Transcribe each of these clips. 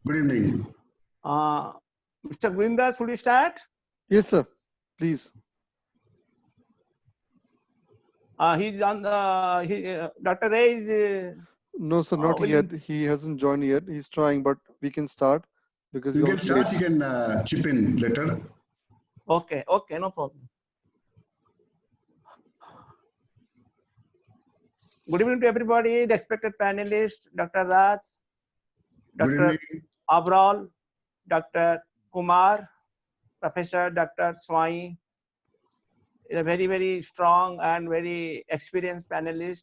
Good evening. Mr. Gurinder, should we start? Yes, sir. Please. He's on the Dr. Ray is. No, sir, not yet. He hasn't joined yet. He's trying, but we can start because You we can already start, late. you can chip in later. Okay, no problem. Good evening to everybody, the respected panelists, Dr. Raj, Good Dr. evening. Abral, Dr. Kumar, Professor Dr. Swai, a very, very strong and very experienced panelist.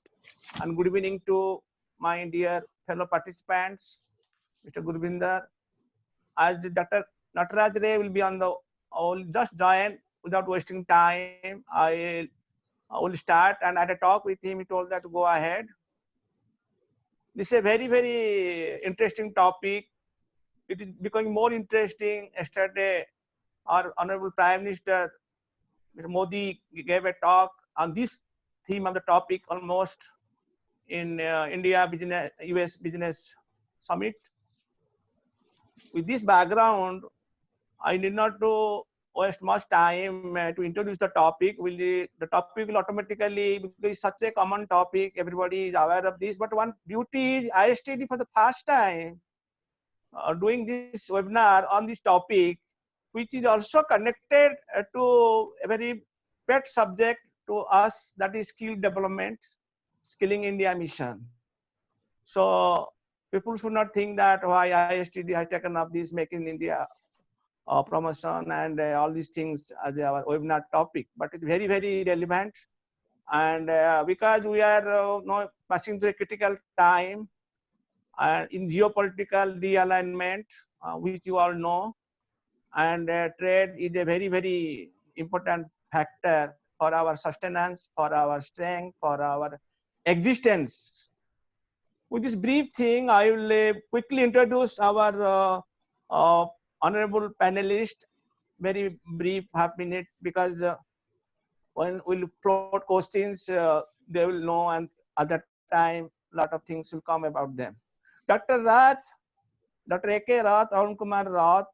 And good evening to my dear fellow participants, Mr. Gurvinder. As Dr. Nataraj Ray will be on the, I will just join without wasting time. I will start, and I had a talk with him. He told that to go ahead. This is a very, very interesting topic. It is becoming more interesting. Yesterday, our Honorable Prime Minister, Mr. Modi, gave a talk on this theme of the topic almost in India Business, US Business Summit. With this background, I need not to waste much time to introduce the topic. The topic will automatically, because it's such a common topic, everybody is aware of this. But one beauty is ISTD for the first time doing this webinar on this topic, which is also connected to a very pet subject to us, that is skill development, Skilling India mission. So people should not think that why ISTD has taken up this Make in India promotion and all these things as our webinar topic, but it's very, very relevant. And because we are now passing through a critical time in geopolitical realignment, which you all know, and trade is a very, very important factor for our sustenance, for our strength, for our existence. With this brief thing, I will quickly introduce our honorable panelist, very brief, half-minute, because when we'll float questions, they will know, and at that time, a lot of things will come about them. Dr. Rath, Dr. A.K. Rath, Arun Kumar Rath,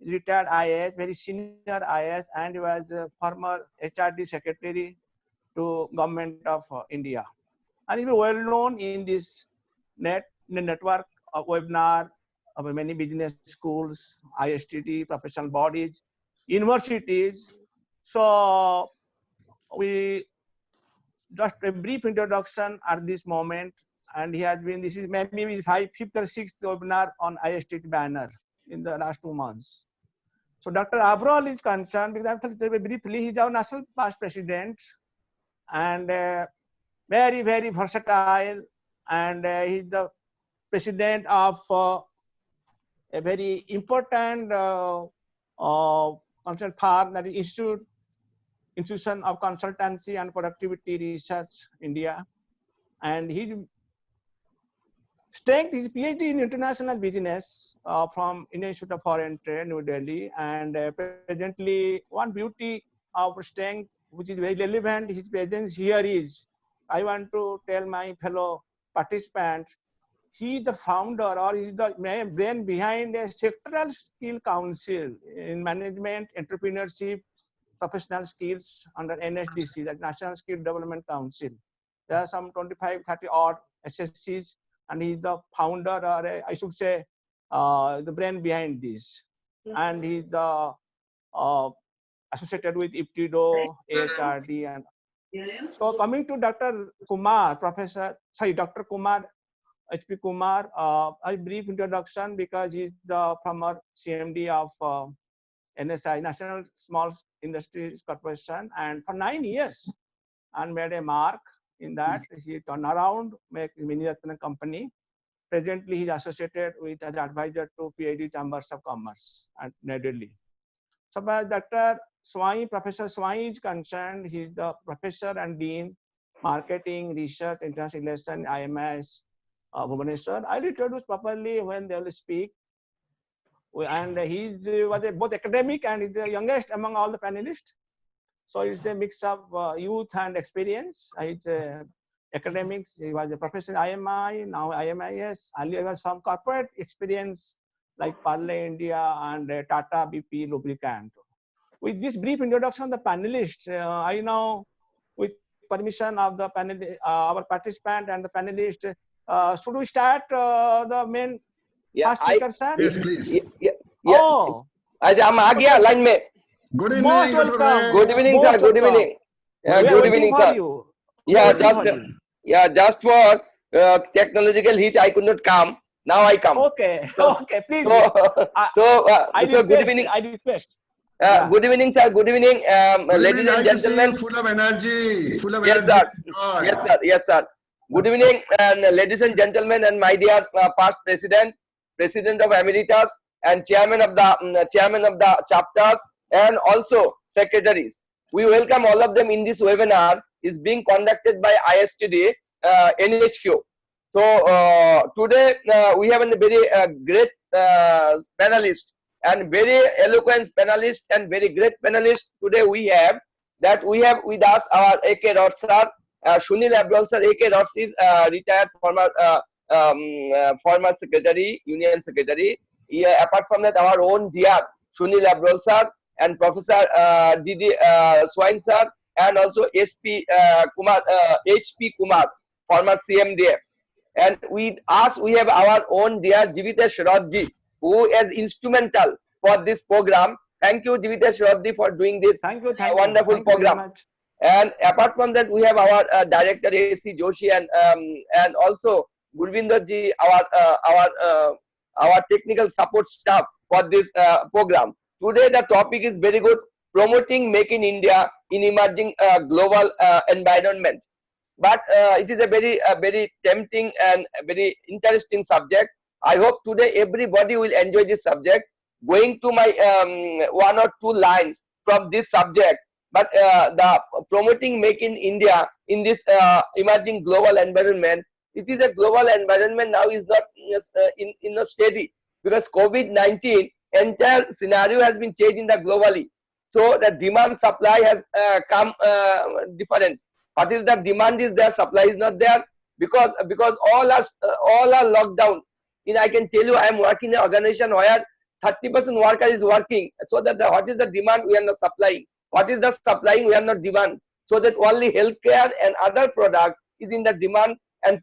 retired IAS, very senior IAS, and he was former HRD secretary to government of India. And he's well known in this network of webinar of many business schools, ISTD, professional bodies, universities. So we just a brief introduction at this moment, and he has been, this is maybe his fifth or sixth webinar on ISTD banner in the last 2 months. So Dr. Abral is concerned, because I thought very briefly, he's our national past president, and very, very versatile, and he's the president of a very important consult firm, that is Institution of Consultancy and Productivity Research, India. And his strength is PhD in international business from Indian Institute of Foreign Trade, New Delhi. And presently, one beauty of strength, which is very relevant, his presence here is, I want to tell my fellow participants, he is the founder, or he is the brain behind a sectoral skill council in management, entrepreneurship, professional skills under NSDC, that National Skill Development Council. There are some 25, 30 odd SSCs, and he's the founder, or I should say, the brain behind this. And he's the associated with IPTIDO, AHRD, and so coming to Dr. Kumar, Dr. Kumar, H.P. Kumar, a brief introduction, because he's the former CMD of NSI, National Small Industries Corporation, and for 9 years, and made a mark in that. He turned around, make Mini Ratna company. Presently, he's associated with as advisor to PID Chambers of Commerce at New Delhi. So, by Dr. Swai, Professor Swai is concerned, he's the professor and dean, marketing, research, international relations, IMS, Bhubaneswar. I'll introduce properly when they will speak. And he was both academic and is the youngest among all the panelists. So it's a mix of youth and experience. It's academics. He was a professor in IMI, now IMIS. Earlier was some corporate experience like Parle India and Tata BP Lubricant. With this brief introduction of the panelists, I now, with permission of the panel, our participant and the panelist, should we start the main Yeah, first speaker, sir? Yes, please. yeah. Oh, अच्छा हम आ गया line में. Good most evening, Dr. welcome. Ray. Good evening, Most sir. Good welcome. evening. We are Good waiting evening, for sir. you. We Yeah, are waiting just for you. just for technological hitch, I could not come. Now I come. Okay, So- okay, please. So, I- I so good request. evening. I request. Yeah. Good evening, sir. Good evening, Good ladies evening. and Nice to see gentlemen. you, full of energy, full of Yes, energy. sir. Joy. Yes, sir. Yes, sir. Good evening, and ladies and gentlemen, and my dear past president, president of Emeritus, and chairman of the chapters, and also secretaries. We welcome all of them in this webinar. Is being conducted by ISTD NHQ. So today we have a very great panelist and very eloquent panelist and very great panelist. Today we have with us our A.K. Roth sir, Sunil Abdul sir. A.K. Roth is retired former secretary, union secretary. Apart from that, our own dear Sunil Abdul sir and Professor D.D. Swain sir, and also SP Kumar, HP Kumar, former CMDF. And with us, we have our own dear Jivitesh Rothji, who is instrumental for this program. Thank you, Jivitesh Rothji, for doing this Thank you. Thank wonderful you. Thank you very program. much. And apart from that, we have our director A.C. Joshi and also Gurvinder ji, our technical support staff for this program. Today, the topic is very good: promoting Make in India in emerging global environment. But it is a very tempting and very interesting subject. I hope today everybody will enjoy this subject. Going to my one or two lines from this subject, but the promoting Make in India in this emerging global environment. It is a global environment now, is not in a steady, because COVID-19 entire scenario has been changed in the globally. So the demand supply has come different. What is the demand is there, supply is not there, because all are locked down. I can tell you, I am working in an organization where 30% worker is working, so that what is the demand we are not supplying. What is the supplying we are not demand. So that only healthcare and other product is in the demand and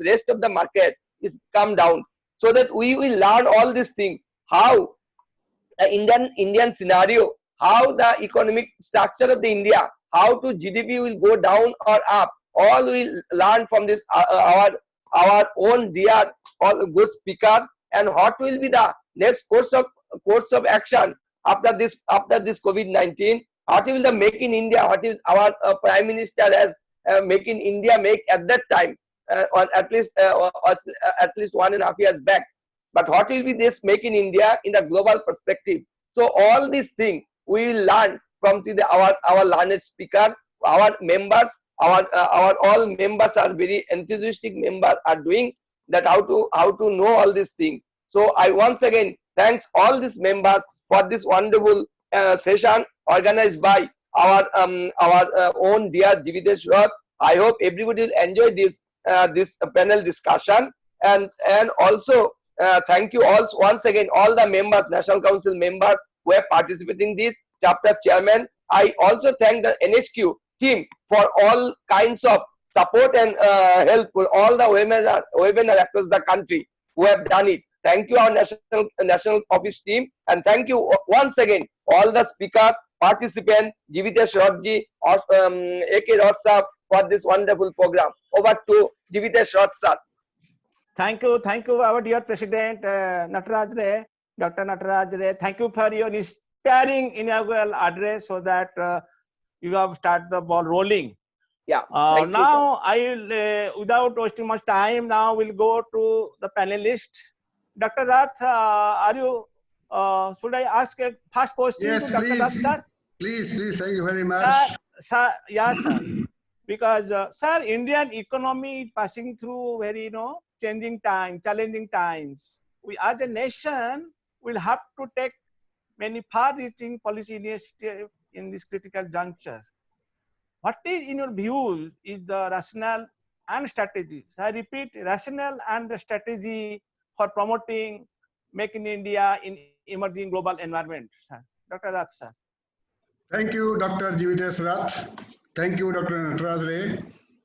rest of the market is come down. So that we will learn all these things, how the Indian scenario, how the economic structure of the India, how to GDP will go down or up. All we learn from this our own dear all good speaker, and what will be the next course of action after this COVID-19. What will the Make in India? What is our Prime Minister has Make in India make at that time, or at least 1.5 years back. But what will be this Make in India in the global perspective? So all these things we will learn from our learned speaker, our members, our all members are very enthusiastic members are doing that, how to know all these things. So I once again thanks all these members for this wonderful session organized by our own dear Jivitesh Roth. I hope everybody will enjoy this panel discussion, and also thank you all once again, all the members, National Council members who are participating in this, chapter chairman. I also thank the NHQ team for all kinds of support and help for all the webinar across the country who have done it. Thank you, our national office team, and thank you once again all the speaker, participant, Jivitesh Rothji, A.K. Roth sir, for this wonderful program. Over to Jivitesh Roth sir. Thank you, our dear President Nataraj Ray, Dr. Nataraj Ray. Thank you for your inspiring inaugural address, so that you have started the ball rolling. Yeah. Now I will, without wasting much time, now we'll go to the panelist. Dr. Rath, are you? Should I ask a first question Yes, to Dr. Rath, please. sir? Please. Thank you very much. Sir, yes, sir. Because, sir, Indian economy is passing through very, changing time, challenging times. We, as a nation, will have to take many far-reaching policy initiatives in this critical juncture. What is, in your view, is the rationale and strategy? So I repeat, rationale and the strategy for promoting Make in India in emerging global environment. Sir. Dr. Rath, sir. Thank you, Dr. Jivitesh Rath. Thank you, Dr. Nataraj Ray.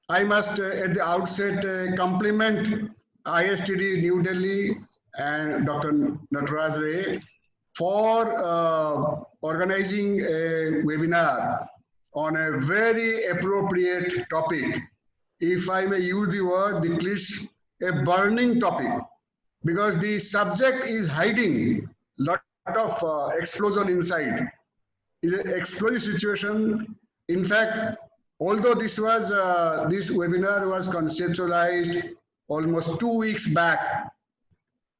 I must, at the outset, compliment ISTD New Delhi and Dr. Nataraj Ray for organizing a webinar on a very appropriate topic. If I may use the word, the cliche, a burning topic, because the subject is hiding lot of explosion inside. It's an explosive situation. In fact, although this webinar was conceptualized almost 2 weeks back,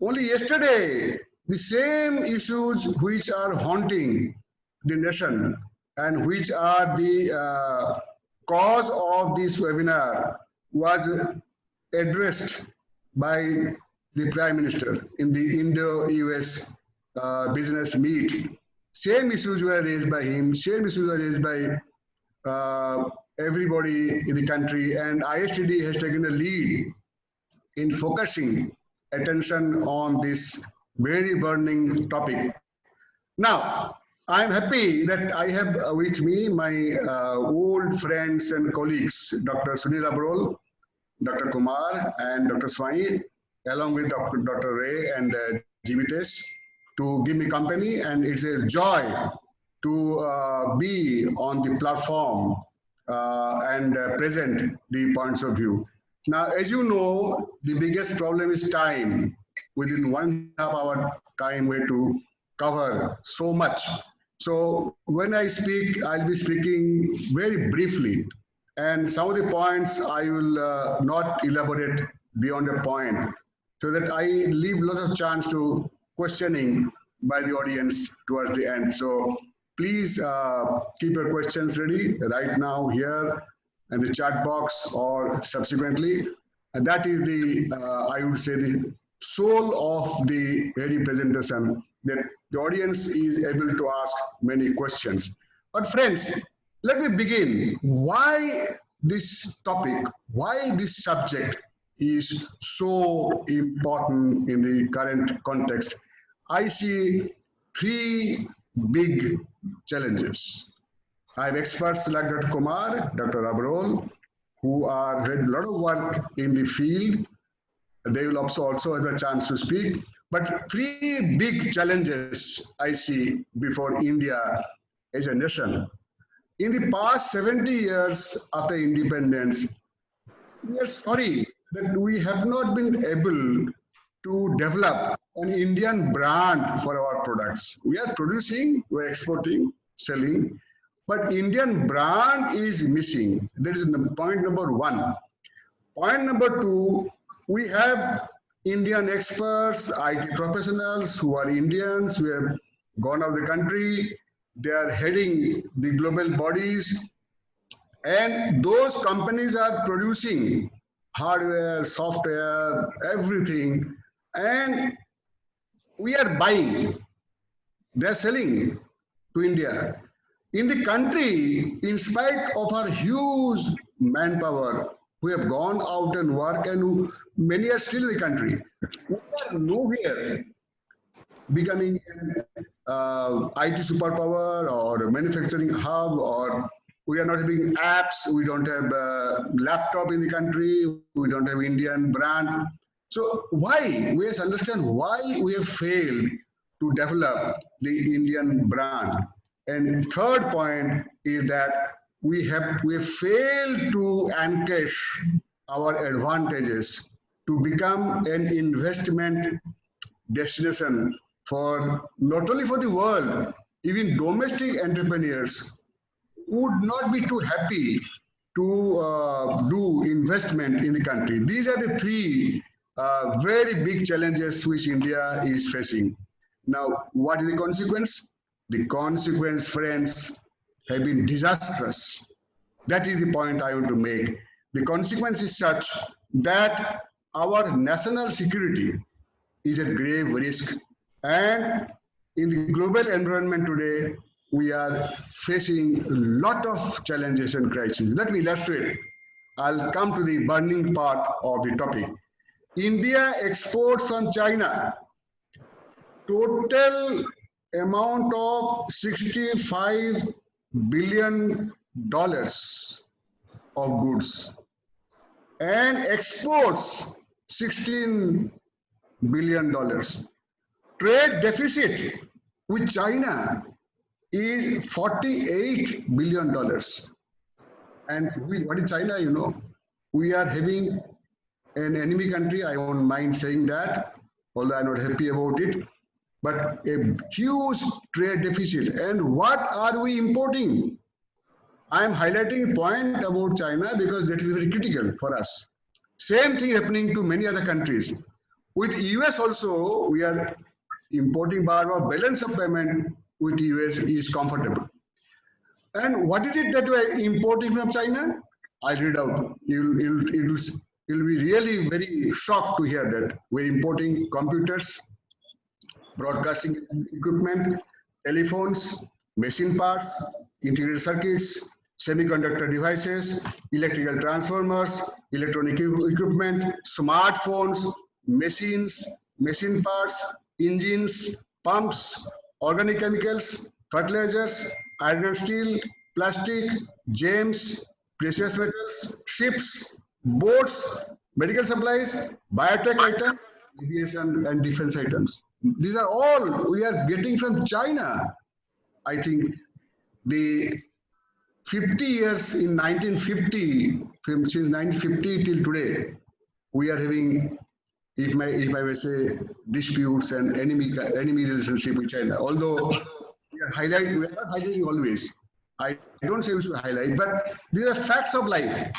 only yesterday, the same issues which are haunting the nation and which are the cause of this webinar was addressed by the Prime Minister in the Indo-US business meet. Same issues were raised by him, same issues were raised by everybody in the country, and ISTD has taken a lead in focusing attention on this very burning topic. Now, I'm happy that I have with me my old friends and colleagues, Dr. Sunil Abrol, Dr. Kumar, and Dr. Swai, along with Dr. Ray and Jivitesh, to give me company, and it's a joy to be on the platform and present the points of view. Now, as you know, the biggest problem is time. Within 1.5 hour time, we have to cover so much. So when I speak, I'll be speaking very briefly, and some of the points I will not elaborate beyond a point, so that I leave lots of chance to questioning by the audience towards the end. So please keep your questions ready right now here in the chat box or subsequently. And that is the, I would say, the soul of the very presentation, that the audience is able to ask many questions. But friends, let me begin. Why this topic, why this subject is so important in the current context? I see 3 big challenges. I have experts like Dr. Kumar, Dr. Abrol, who are had a lot of work in the field. They will also have a chance to speak. But 3 big challenges I see before India as a nation. In the past 70 years after independence, we are sorry that we have not been able to develop an Indian brand for our products. We are producing, we are exporting, selling, but Indian brand is missing. That is point number 1. Point number 2, we have Indian experts, IT professionals who are Indians, who have gone out of the country. They are heading the global bodies, and those companies are producing hardware, software, everything, and we are buying. They're selling to India. In the country, in spite of our huge manpower, who have gone out and work, and who, many are still in the country, we are nowhere becoming an IT superpower or manufacturing hub, or we are not having apps, we don't have a laptop in the country, we don't have Indian brand. So why? We have to understand why we have failed to develop the Indian brand. And third point is that we have failed to encash our advantages to become an investment destination for not only for the world, even domestic entrepreneurs would not be too happy to do investment in the country. These are the 3 very big challenges which India is facing. Now, what is the consequence? The consequence, friends, have been disastrous. That is the point I want to make. The consequence is such that our national security is at grave risk. And in the global environment today, we are facing a lot of challenges and crises. Let me illustrate. I'll come to the burning part of the topic. India exports from China total amount of $65 billion of goods and exports $16 billion. Trade deficit with China is $48 billion. And what is China, you know? We are having an enemy country, I won't mind saying that, although I'm not happy about it, but a huge trade deficit. And what are we importing? I am highlighting a point about China because that is very critical for us. Same thing happening to many other countries. With US also, we are importing, but our balance of payment with US is comfortable. And what is it that we are importing from China? I'll read out. You'll be really very shocked to hear that we're importing computers, broadcasting equipment, telephones, machine parts, integrated circuits, semiconductor devices, electrical transformers, electronic equipment, smartphones, machines, machine parts, engines, pumps, organic chemicals, fertilizers, iron and steel, plastic, gems, precious metals, ships, boats, medical supplies, biotech items, aviation and defense items. These are all we are getting from China. I think the 50 years in 1950, since 1950 till today, we are having, if I may say, disputes and enemy relationship with China. Although we are not highlighting always. I don't say we should highlight, but these are facts of life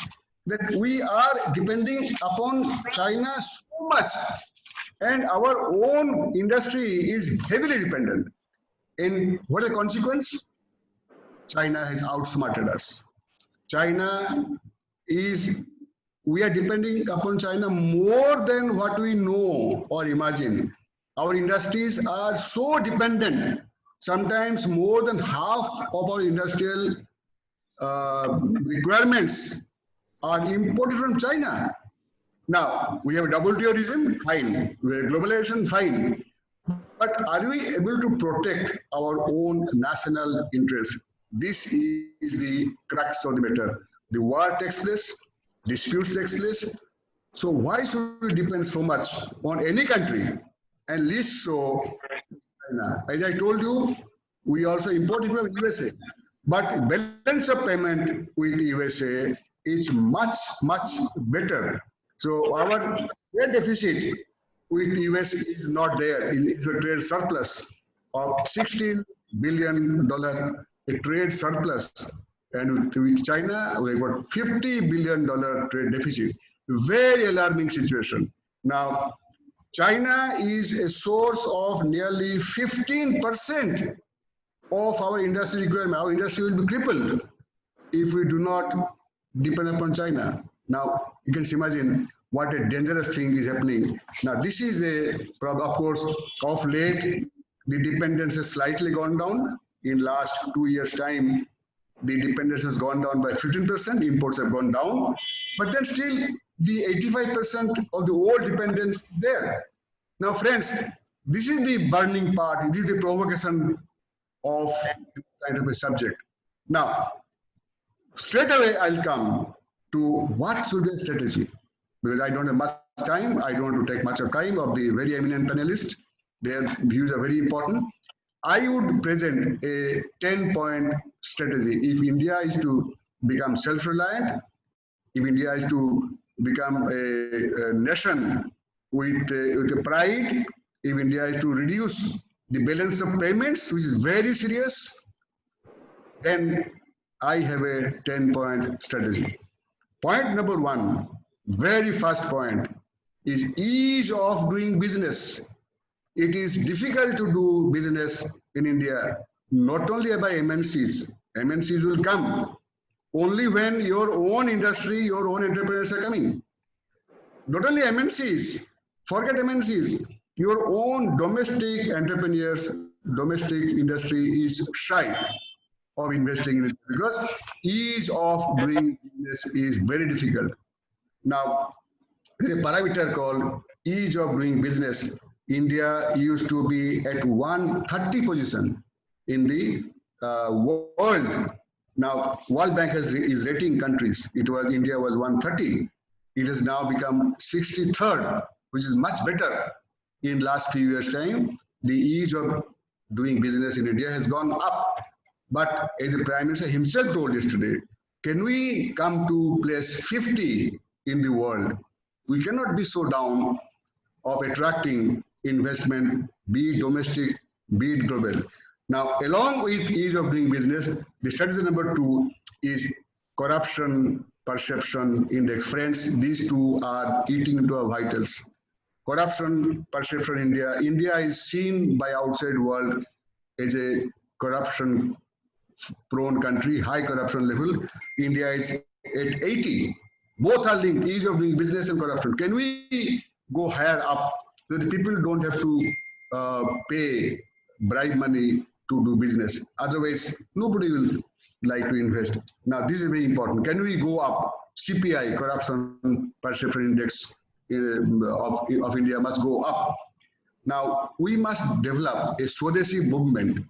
that we are depending upon China so much, and our own industry is heavily dependent. And what is the consequence? China has outsmarted us. China is, we are depending upon China more than what we know or imagine. Our industries are so dependent, sometimes more than half of our industrial requirements are imported from China. Now, we have a WTO regime, fine. We have globalization, fine. But are we able to protect our own national interests? This is the crux of the matter. The war takes place, disputes takes place. So why should we depend so much on any country, and least so China? As I told you, we also import it from USA. But balance of payment with USA is much, much better. So our trade deficit with the US is not there. It's a trade surplus of $16 billion, a trade surplus. And with China, we got $50 billion trade deficit. Very alarming situation. Now, China is a source of nearly 15% of our industry requirement. Our industry will be crippled if we do not depend upon China. Now, you can imagine what a dangerous thing is happening. Now, this is a problem, of course, of late, the dependence has slightly gone down. In last 2 years' time, the dependence has gone down by 15%, imports have gone down, but then still the 85% of the old dependence is there. Now, friends, this is the burning part, this is the provocation of this kind of a subject. Now, straight away I'll come to what should be a strategy, because I don't have much time. I don't want to take much of time of the very eminent panelists. Their views are very important. I would present a 10-point strategy. If India is to become self-reliant, if India is to become a nation with a pride, if India is to reduce the balance of payments, which is very serious, then I have a 10-point strategy. Point number one, very first point, is ease of doing business. It is difficult to do business in India, not only by MNCs. MNCs will come only when your own industry, your own entrepreneurs are coming. Not only MNCs, forget MNCs, your own domestic entrepreneurs, domestic industry is shy of investing in it because ease of doing business is very difficult. Now, There's a parameter called ease of doing business. India used to be at 130 position in the world. Now, World Bank is rating countries. India was 130. It has now become 63rd, which is much better. In last few years' time, the ease of doing business in India has gone up. But as the Prime Minister himself told yesterday, can we come to place 50 in the world? We cannot be so down of attracting investment, be it domestic, be it global. Now, along with ease of doing business, the strategy number 2 is corruption perception index. Friends, these two are eating into our vitals. Corruption perception in India. India is seen by outside world as a corruption prone country, high corruption level. India is at 80. Both are linked, ease of doing business and corruption. Can we go higher up so that people don't have to pay bribe money to do business? Otherwise, nobody will like to invest. Now, this is very important. Can we go up? CPI, Corruption Perception Index of India must go up. Now, we must develop a Swadeshi movement.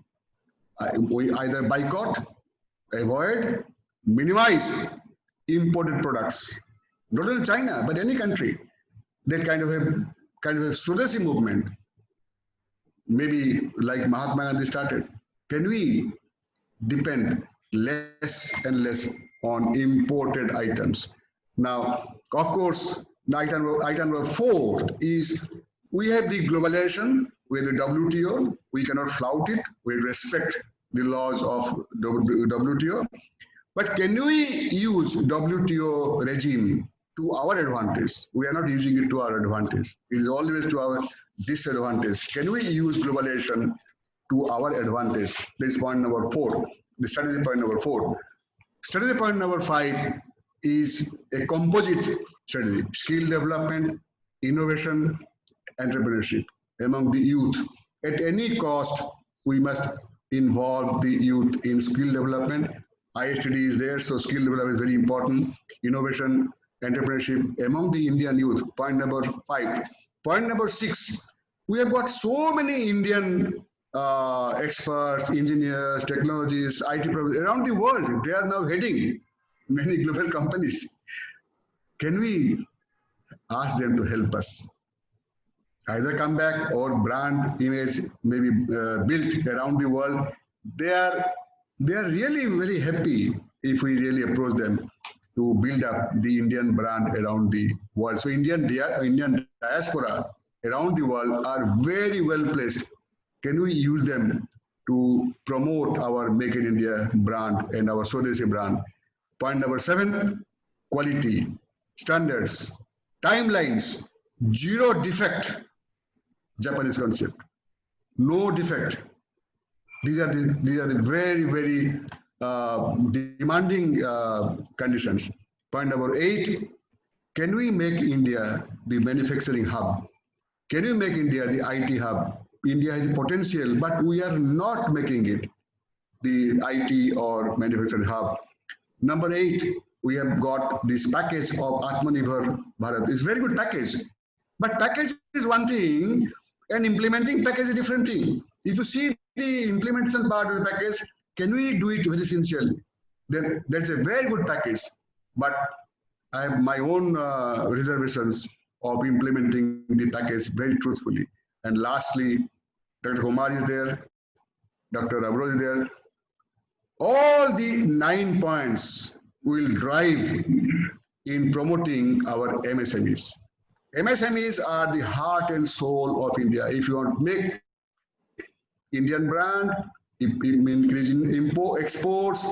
We either boycott, avoid, minimize imported products. Not only China, but any country. That kind of a Swadeshi movement, maybe like Mahatma Gandhi started. Can we depend less and less on imported items? Now, of course, item number 4 is we have the globalization with the WTO. We cannot flout it. We respect the laws of WTO. But can we use WTO regime to our advantage? We are not using it to our advantage. It is always to our disadvantage. Can we use globalization to our advantage? This is point number 4. The strategy point number 4. Strategy point number 5 is a composite strategy: skill development, innovation, entrepreneurship among the youth. At any cost, we must involve the youth in skill development. ISTD is there, so skill development is very important. Innovation, entrepreneurship among the Indian youth. Point number 5. Point number 6. We have got so many Indian experts, engineers, technologists, IT professionals around the world. They are now heading many global companies. Can we ask them to help us? Either come back or brand image maybe built around the world. They are really very happy if we really approach them to build up the Indian brand around the world. So Indian diaspora around the world are very well placed. Can we use them to promote our Make in India brand and our Swadeshi brand? Point number 7, quality, standards, timelines, zero defect, Japanese concept, no defect. These are the very, very demanding conditions. Point number 8, can we make India the manufacturing hub? Can we make India the IT hub? India has the potential, but we are not making it the IT or manufacturing hub. Number 8, we have got this package of Atmanirbhar Bharat. It's a very good package. But package is one thing, and implementing package is a different thing. If you see the implementation part of the package, can we do it very sincerely? Then that's a very good package. But I have my own reservations of implementing the package very truthfully. And lastly, Dr. Kumar is there, Dr. Abro is there. All the 9 points will drive in promoting our MSMEs. MSMEs are the heart and soul of India. If you want to make Indian brand, increasing import, exports,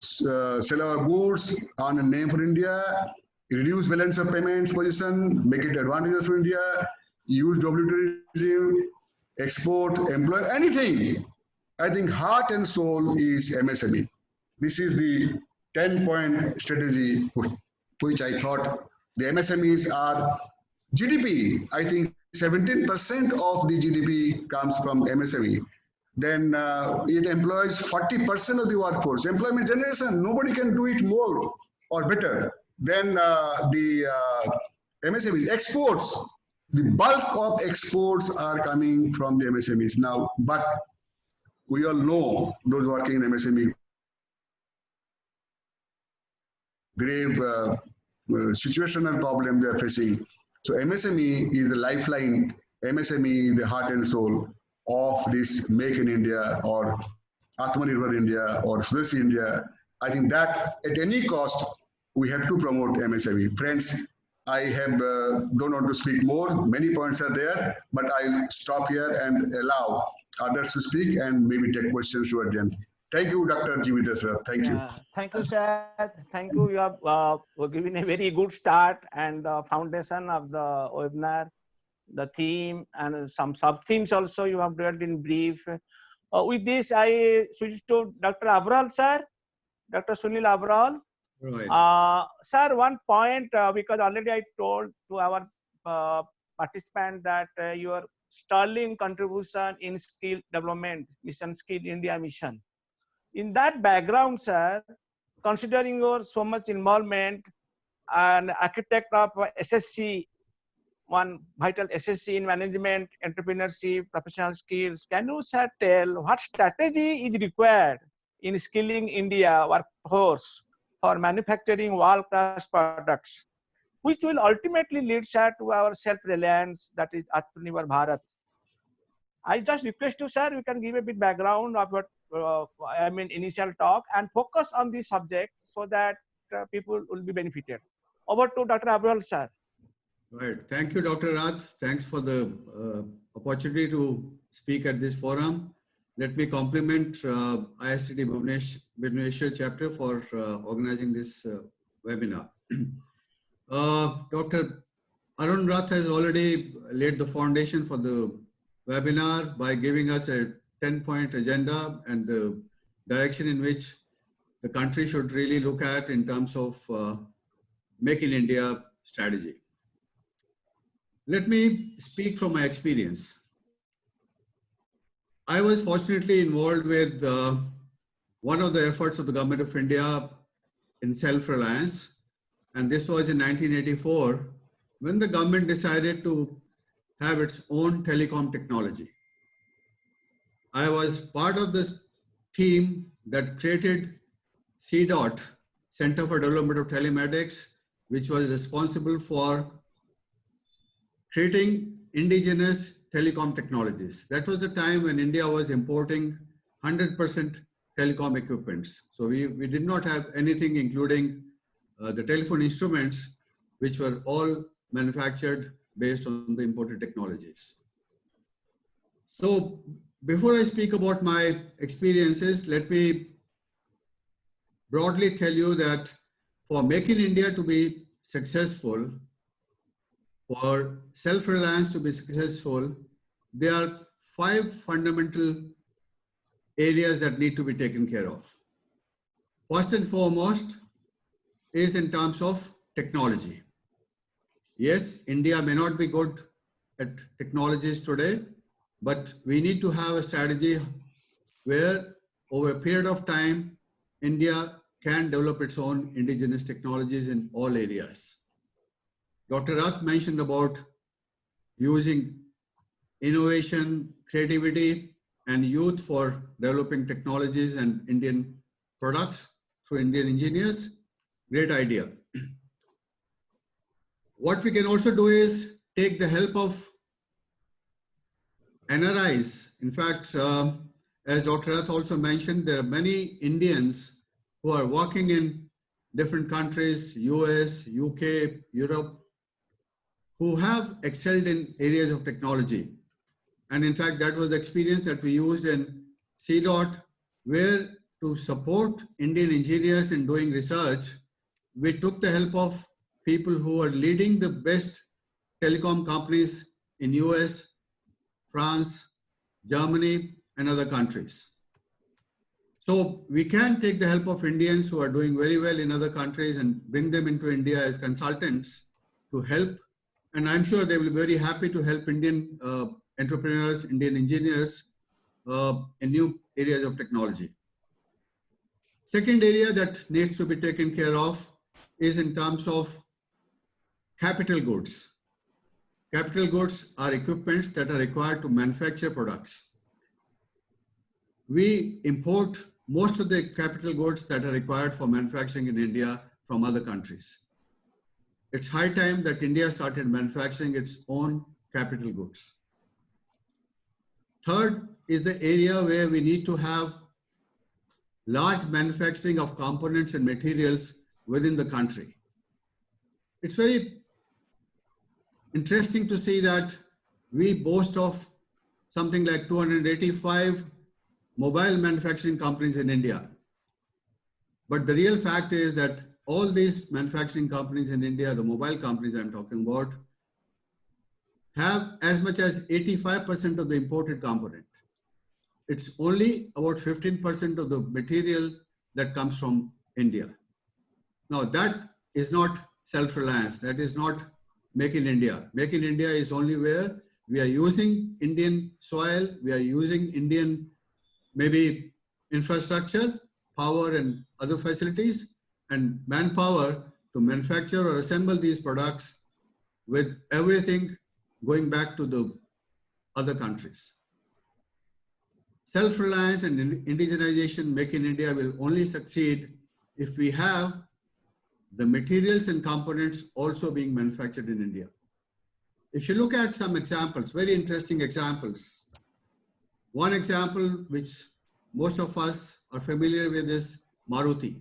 sell our goods, earn a name for India, reduce balance of payments position, make it advantageous for India, use WTO regime, export, employ, anything. I think heart and soul is MSME. This is the 10-point strategy which I thought the MSMEs are GDP. I think 17% of the GDP comes from MSME. Then it employs 40% of the workforce. Employment generation, nobody can do it more or better than the MSMEs, exports. The bulk of exports are coming from the MSMEs now, but we all know those working in MSME grave situational problem they are facing. So MSME is the lifeline, MSME, the heart and soul of this Make in India or Atmanirbhar India or Swiss India. I think that at any cost, we have to promote MSME. Friends, I have don't want to speak more. Many points are there, but I'll stop here and allow others to speak and maybe take questions towards the end. Thank you, Dr. G. Videswar. Thank you. Thank you, sir. Thank you. You have given a very good start and the foundation of the webinar, the theme and some sub themes also you have dealt in brief. With this, I switch to Dr. Abral, sir. Dr. Sunil Abral. Right. Sir, one point, because already I told to our participant that your sterling contribution in skill development mission, Skill India mission. In that background, sir, considering your so much involvement and architect of SSC, one vital SSC in management, entrepreneurship, professional skills, can you, sir, tell what strategy is required in skilling India workforce for manufacturing world-class products, which will ultimately lead, sir, to our self-reliance, that is Atmanirbhar Bharat? I just request you, sir, you can give a bit background about, initial talk and focus on this subject so that people will be benefited. Over to Dr. Abral, sir. Right. Thank you, Dr. Rath. Thanks for the opportunity to speak at this forum. Let me compliment ISTD Bhubaneswar chapter for organizing this webinar. Dr. Arun Rath has already laid the foundation for the webinar by giving us a 10-point agenda and the direction in which the country should really look at in terms of Make in India strategy. Let me speak from my experience. I was fortunately involved with one of the efforts of the Government of India in self-reliance, and this was in 1984 when the government decided to have its own telecom technology. I was part of this team that created CDOT, Center for Development of Telematics, which was responsible for creating indigenous telecom technologies. That was the time when India was importing 100% telecom equipments. So we did not have anything, including the telephone instruments, which were all manufactured based on the imported technologies. So before I speak about my experiences, let me broadly tell you that for Make in India to be successful, for self-reliance to be successful, there are 5 fundamental areas that need to be taken care of. First and foremost is in terms of technology. Yes, India may not be good at technologies today, but we need to have a strategy where over a period of time, India can develop its own indigenous technologies in all areas. Dr. Rath mentioned about using innovation, creativity, and youth for developing technologies and Indian products through Indian engineers. Great idea. What we can also do is take the help of NRIs. In fact, as Dr. Rath also mentioned, there are many Indians who are working in different countries, US, UK, Europe, who have excelled in areas of technology. And in fact, that was the experience that we used in CDOT, where to support Indian engineers in doing research, we took the help of people who are leading the best telecom companies in US, France, Germany, and other countries. So we can take the help of Indians who are doing very well in other countries and bring them into India as consultants to help. And I'm sure they will be very happy to help Indian entrepreneurs, Indian engineers in new areas of technology. Second area that needs to be taken care of is in terms of capital goods. Capital goods are equipments that are required to manufacture products. We import most of the capital goods that are required for manufacturing in India from other countries. It's high time that India started manufacturing its own capital goods. Third is the area where we need to have large manufacturing of components and materials within the country. It's very interesting to see that we boast of something like 285 mobile manufacturing companies in India. But the real fact is that all these manufacturing companies in India, the mobile companies I'm talking about, have as much as 85% of the imported component. It's only about 15% of the material that comes from India. Now that is not self-reliance, that is not Make in India. Make in India is only where we are using Indian soil, we are using Indian maybe infrastructure, power and other facilities, and manpower to manufacture or assemble these products, with everything going back to the other countries. Self-reliance and indigenization, Make in India, will only succeed if we have the materials and components also being manufactured in India. If you look at some examples, very interesting examples. One example which most of us are familiar with is Maruti.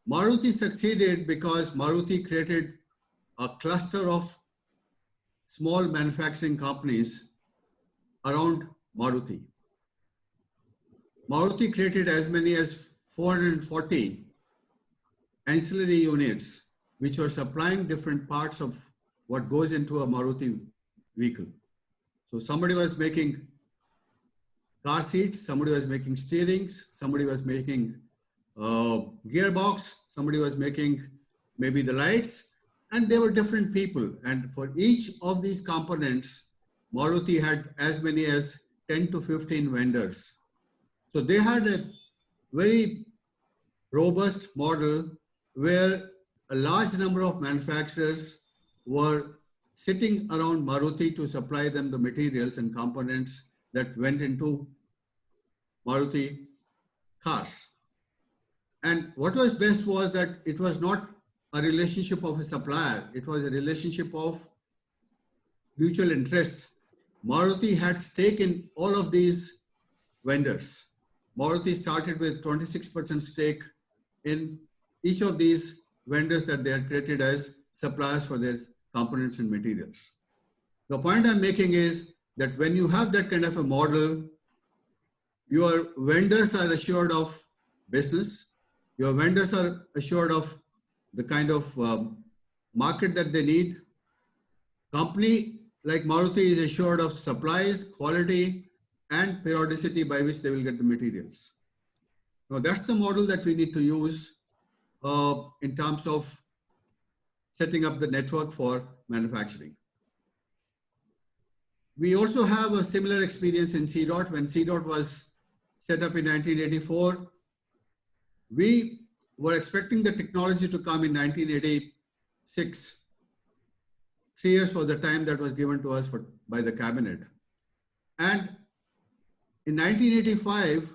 Maruti succeeded because Maruti created a cluster of small manufacturing companies around Maruti. Maruti created as many as 440 ancillary units which were supplying different parts of what goes into a Maruti vehicle. So somebody was making car seats, somebody was making steerings, somebody was making gearbox, somebody was making maybe the lights, and they were different people. And for each of these components, Maruti had as many as 10 to 15 vendors. So they had a very robust model where a large number of manufacturers were sitting around Maruti to supply them the materials and components that went into Maruti cars. And what was best was that it was not a relationship of a supplier, it was a relationship of mutual interest. Maruti had stake in all of these vendors. Maruti started with 26% stake in each of these vendors that they had created as suppliers for their components and materials. The point I'm making is that when you have that kind of a model, your vendors are assured of business, your vendors are assured of the kind of market that they need. Company like Maruti is assured of supplies, quality, and periodicity by which they will get the materials. Now that's the model that we need to use in terms of setting up the network for manufacturing. We also have a similar experience in CDOT. When CDOT was set up in 1984, we were expecting the technology to come in 1986. 3 years was the time that was given to us by the cabinet. And in 1985,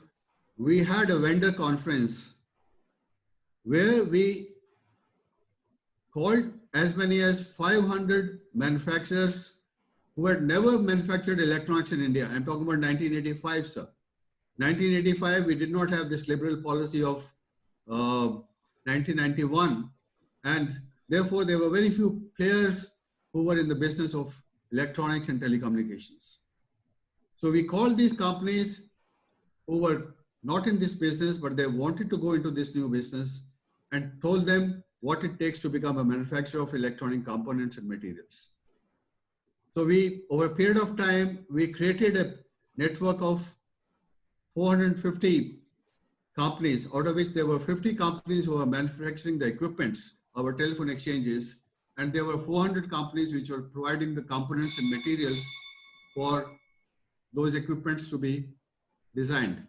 we had a vendor conference where we called as many as 500 manufacturers who had never manufactured electronics in India. I'm talking about 1985, sir. 1985, we did not have this liberal policy of 1991. And therefore, there were very few players who were in the business of electronics and telecommunications. So we called these companies who were not in this business, but they wanted to go into this new business, and told them what it takes to become a manufacturer of electronic components and materials. So we, over a period of time, we created a network of 450 companies, out of which there were 50 companies who were manufacturing the equipments, our telephone exchanges, and there were 400 companies which were providing the components and materials for those equipments to be designed.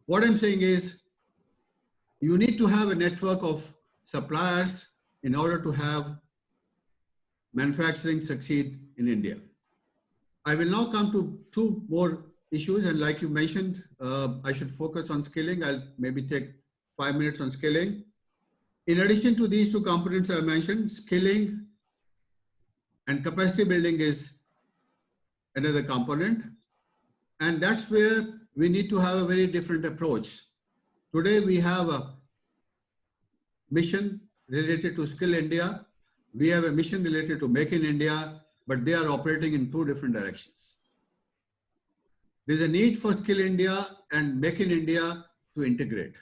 What I'm saying is, you need to have a network of suppliers in order to have manufacturing succeed in India. I will now come to two more issues, and like you mentioned, I should focus on skilling. I'll maybe take 5 minutes on skilling. In addition to these two components I mentioned, skilling and capacity building is another component. And that's where we need to have a very different approach. Today we have a mission related to Skill India. We have a mission related to Make in India, but they are operating in two different directions. There's a need for Skill India and Make in India to integrate.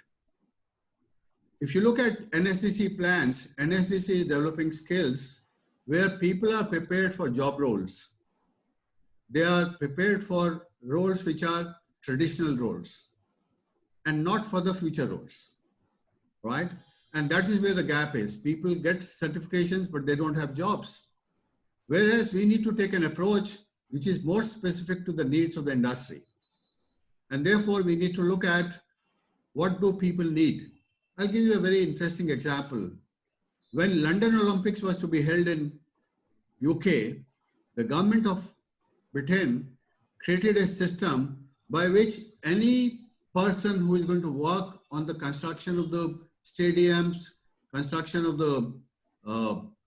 If you look at NSDC plans, NSDC is developing skills where people are prepared for job roles. They are prepared for roles which are traditional roles and not for the future roles, right? And that is where the gap is. People get certifications, but they don't have jobs. Whereas we need to take an approach which is more specific to the needs of the industry. And therefore we need to look at what do people need. I'll give you a very interesting example. When London Olympics was to be held in UK, the government of Britain created a system by which any person who is going to work on the construction of the stadiums, construction of the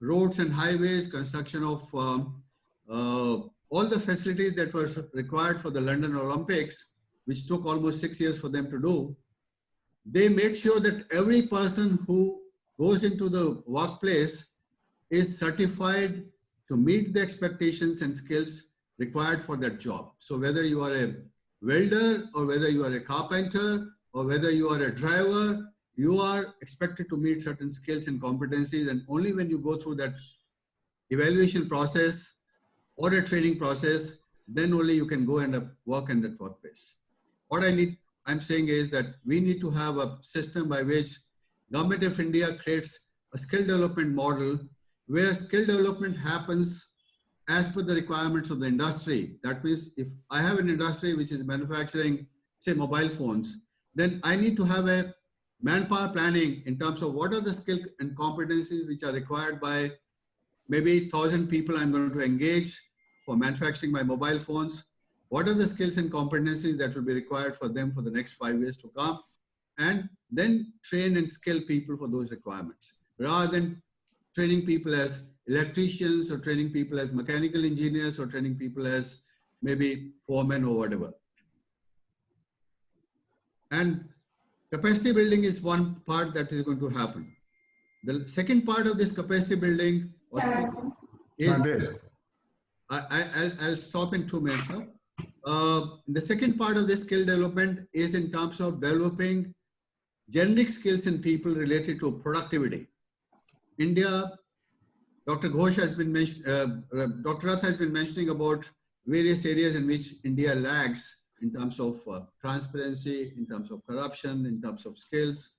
roads and highways, construction of all the facilities that were required for the London Olympics, which took almost 6 years for them to do, they made sure that every person who goes into the workplace is certified to meet the expectations and skills required for that job. So whether you are a welder or whether you are a carpenter or whether you are a driver, you are expected to meet certain skills and competencies, and only when you go through that evaluation process or a training process, then only you can go and work in that workplace. What I'm saying is that we need to have a system by which Government of India creates a skill development model where skill development happens as per the requirements of the industry. That means if I have an industry which is manufacturing, say, mobile phones, then I need to have a manpower planning in terms of what are the skills and competencies which are required by maybe 1,000 people I'm going to engage for manufacturing my mobile phones. What are the skills and competencies that will be required for them for the next 5 years to come? And then train and skill people for those requirements, rather than training people as electricians or training people as mechanical engineers or training people as maybe foremen or whatever. And capacity building is one part that is going to happen. The second part of this capacity building is, I'll stop in 2 minutes. The second part of this skill development is in terms of developing generic skills in people related to productivity. India, Dr. Ghosh has been mentioned, Dr. Rath has been mentioning about various areas in which India lags in terms of transparency, in terms of corruption, in terms of skills.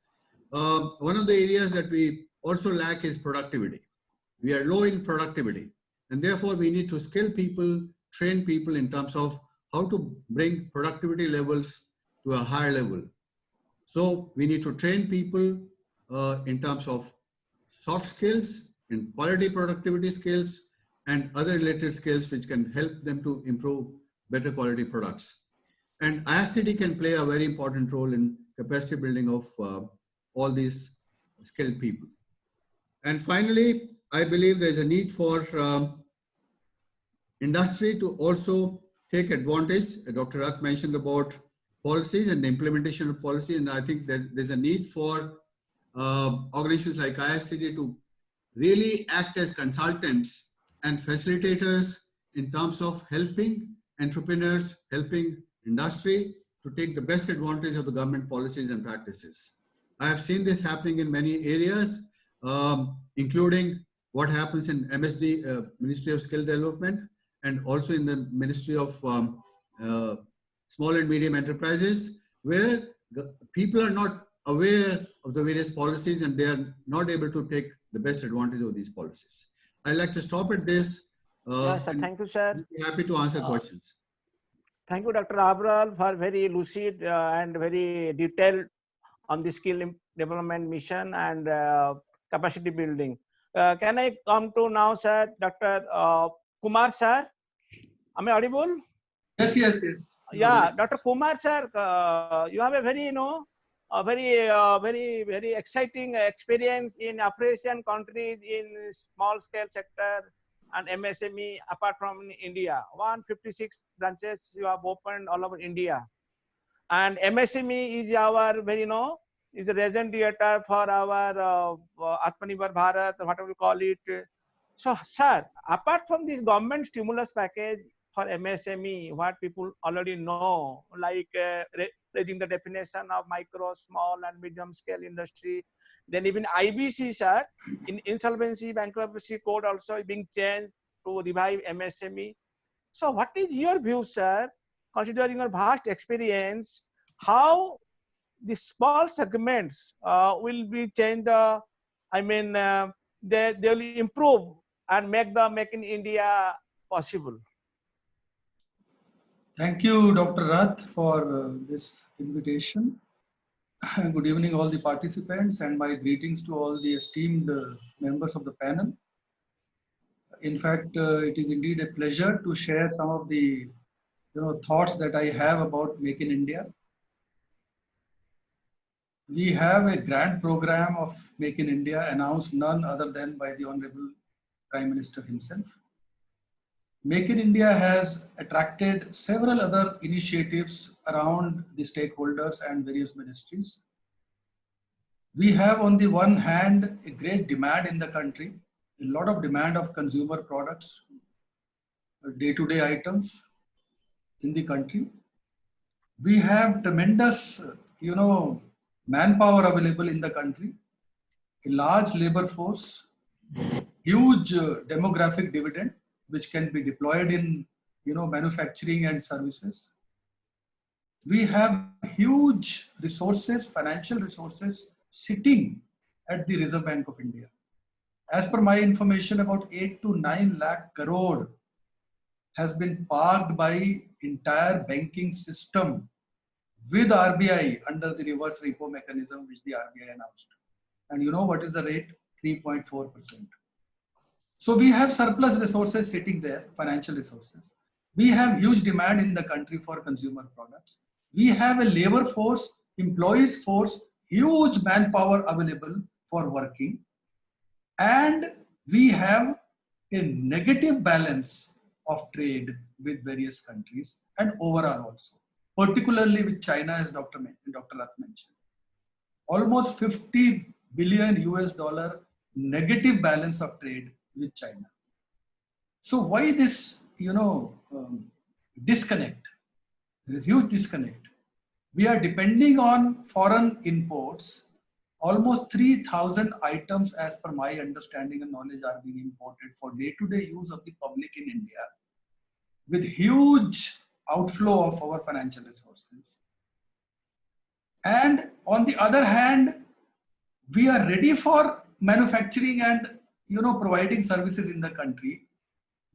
One of the areas that we also lack is productivity. We are low in productivity, and therefore we need to skill people, train people in terms of how to bring productivity levels to a higher level. So we need to train people in terms of soft skills, in quality productivity skills, and other related skills which can help them to improve better quality products. And ISCD can play a very important role in capacity building of all these skilled people. And finally, I believe there's a need for industry to also take advantage. Dr. Rath mentioned about policies and the implementation of policy, and I think that there's a need for organizations like ISCD to really act as consultants and facilitators in terms of helping entrepreneurs, helping industry to take the best advantage of the government policies and practices. I have seen this happening in many areas, including what happens in MSD, Ministry of Skill Development, and also in the Ministry of Small and Medium Enterprises, where people are not aware of the various policies and they are not able to take the best advantage of these policies. I'd like to stop at this. Yes, sir. Thank you, sir. Happy to answer questions. Thank you, Dr. Abral, for very lucid and very detailed on the skill development mission and capacity building. Can I come to now, sir, Dr. Kumar, sir? Am I audible? Yes, yes, yes. Yeah, Dr. Kumar, sir, you have a very, a very exciting experience in African countries in small scale sector and MSME apart from India. 156 branches you have opened all over India. And MSME is our very, is a resident theater for our Atmanirbhar Bharat, whatever you call it. So, sir, apart from this government stimulus package for MSME, what people already know, like raising the definition of micro, small, and medium scale industry, then even IBC, sir, in insolvency bankruptcy code also is being changed to revive MSME. So, what is your view, sir, considering your vast experience, how the small segments will be changed? They will improve and make the Make in India possible. Thank you, Dr. Rath, for this invitation. Good evening, all the participants, and my greetings to all the esteemed members of the panel. In fact, it is indeed a pleasure to share some of the thoughts that I have about Make in India. We have a grand program of Make in India announced none other than by the Honorable Prime Minister himself. Make in India has attracted several other initiatives around the stakeholders and various ministries. We have on the one hand a great demand in the country, a lot of demand of consumer products, day-to-day items in the country. We have tremendous, manpower available in the country, a large labor force, huge demographic dividend, which can be deployed in, manufacturing and services. We have huge resources, financial resources sitting at the Reserve Bank of India. As per my information, about 8 to 9 lakh crore has been parked by entire banking system with RBI under the reverse repo mechanism which the RBI announced. And you know what is the rate? 3.4%. So we have surplus resources sitting there, financial resources. We have huge demand in the country for consumer products. We have a labor force, employees force, huge manpower available for working. And we have a negative balance of trade with various countries and overall also, particularly with China, as Dr. Rath mentioned. Almost 50 billion US dollar negative balance of trade with China. So why this, disconnect? There is huge disconnect. We are depending on foreign imports. Almost 3,000 items, as per my understanding and knowledge, are being imported for day-to-day use of the public in India, with huge outflow of our financial resources. And on the other hand, we are ready for manufacturing and providing services in the country.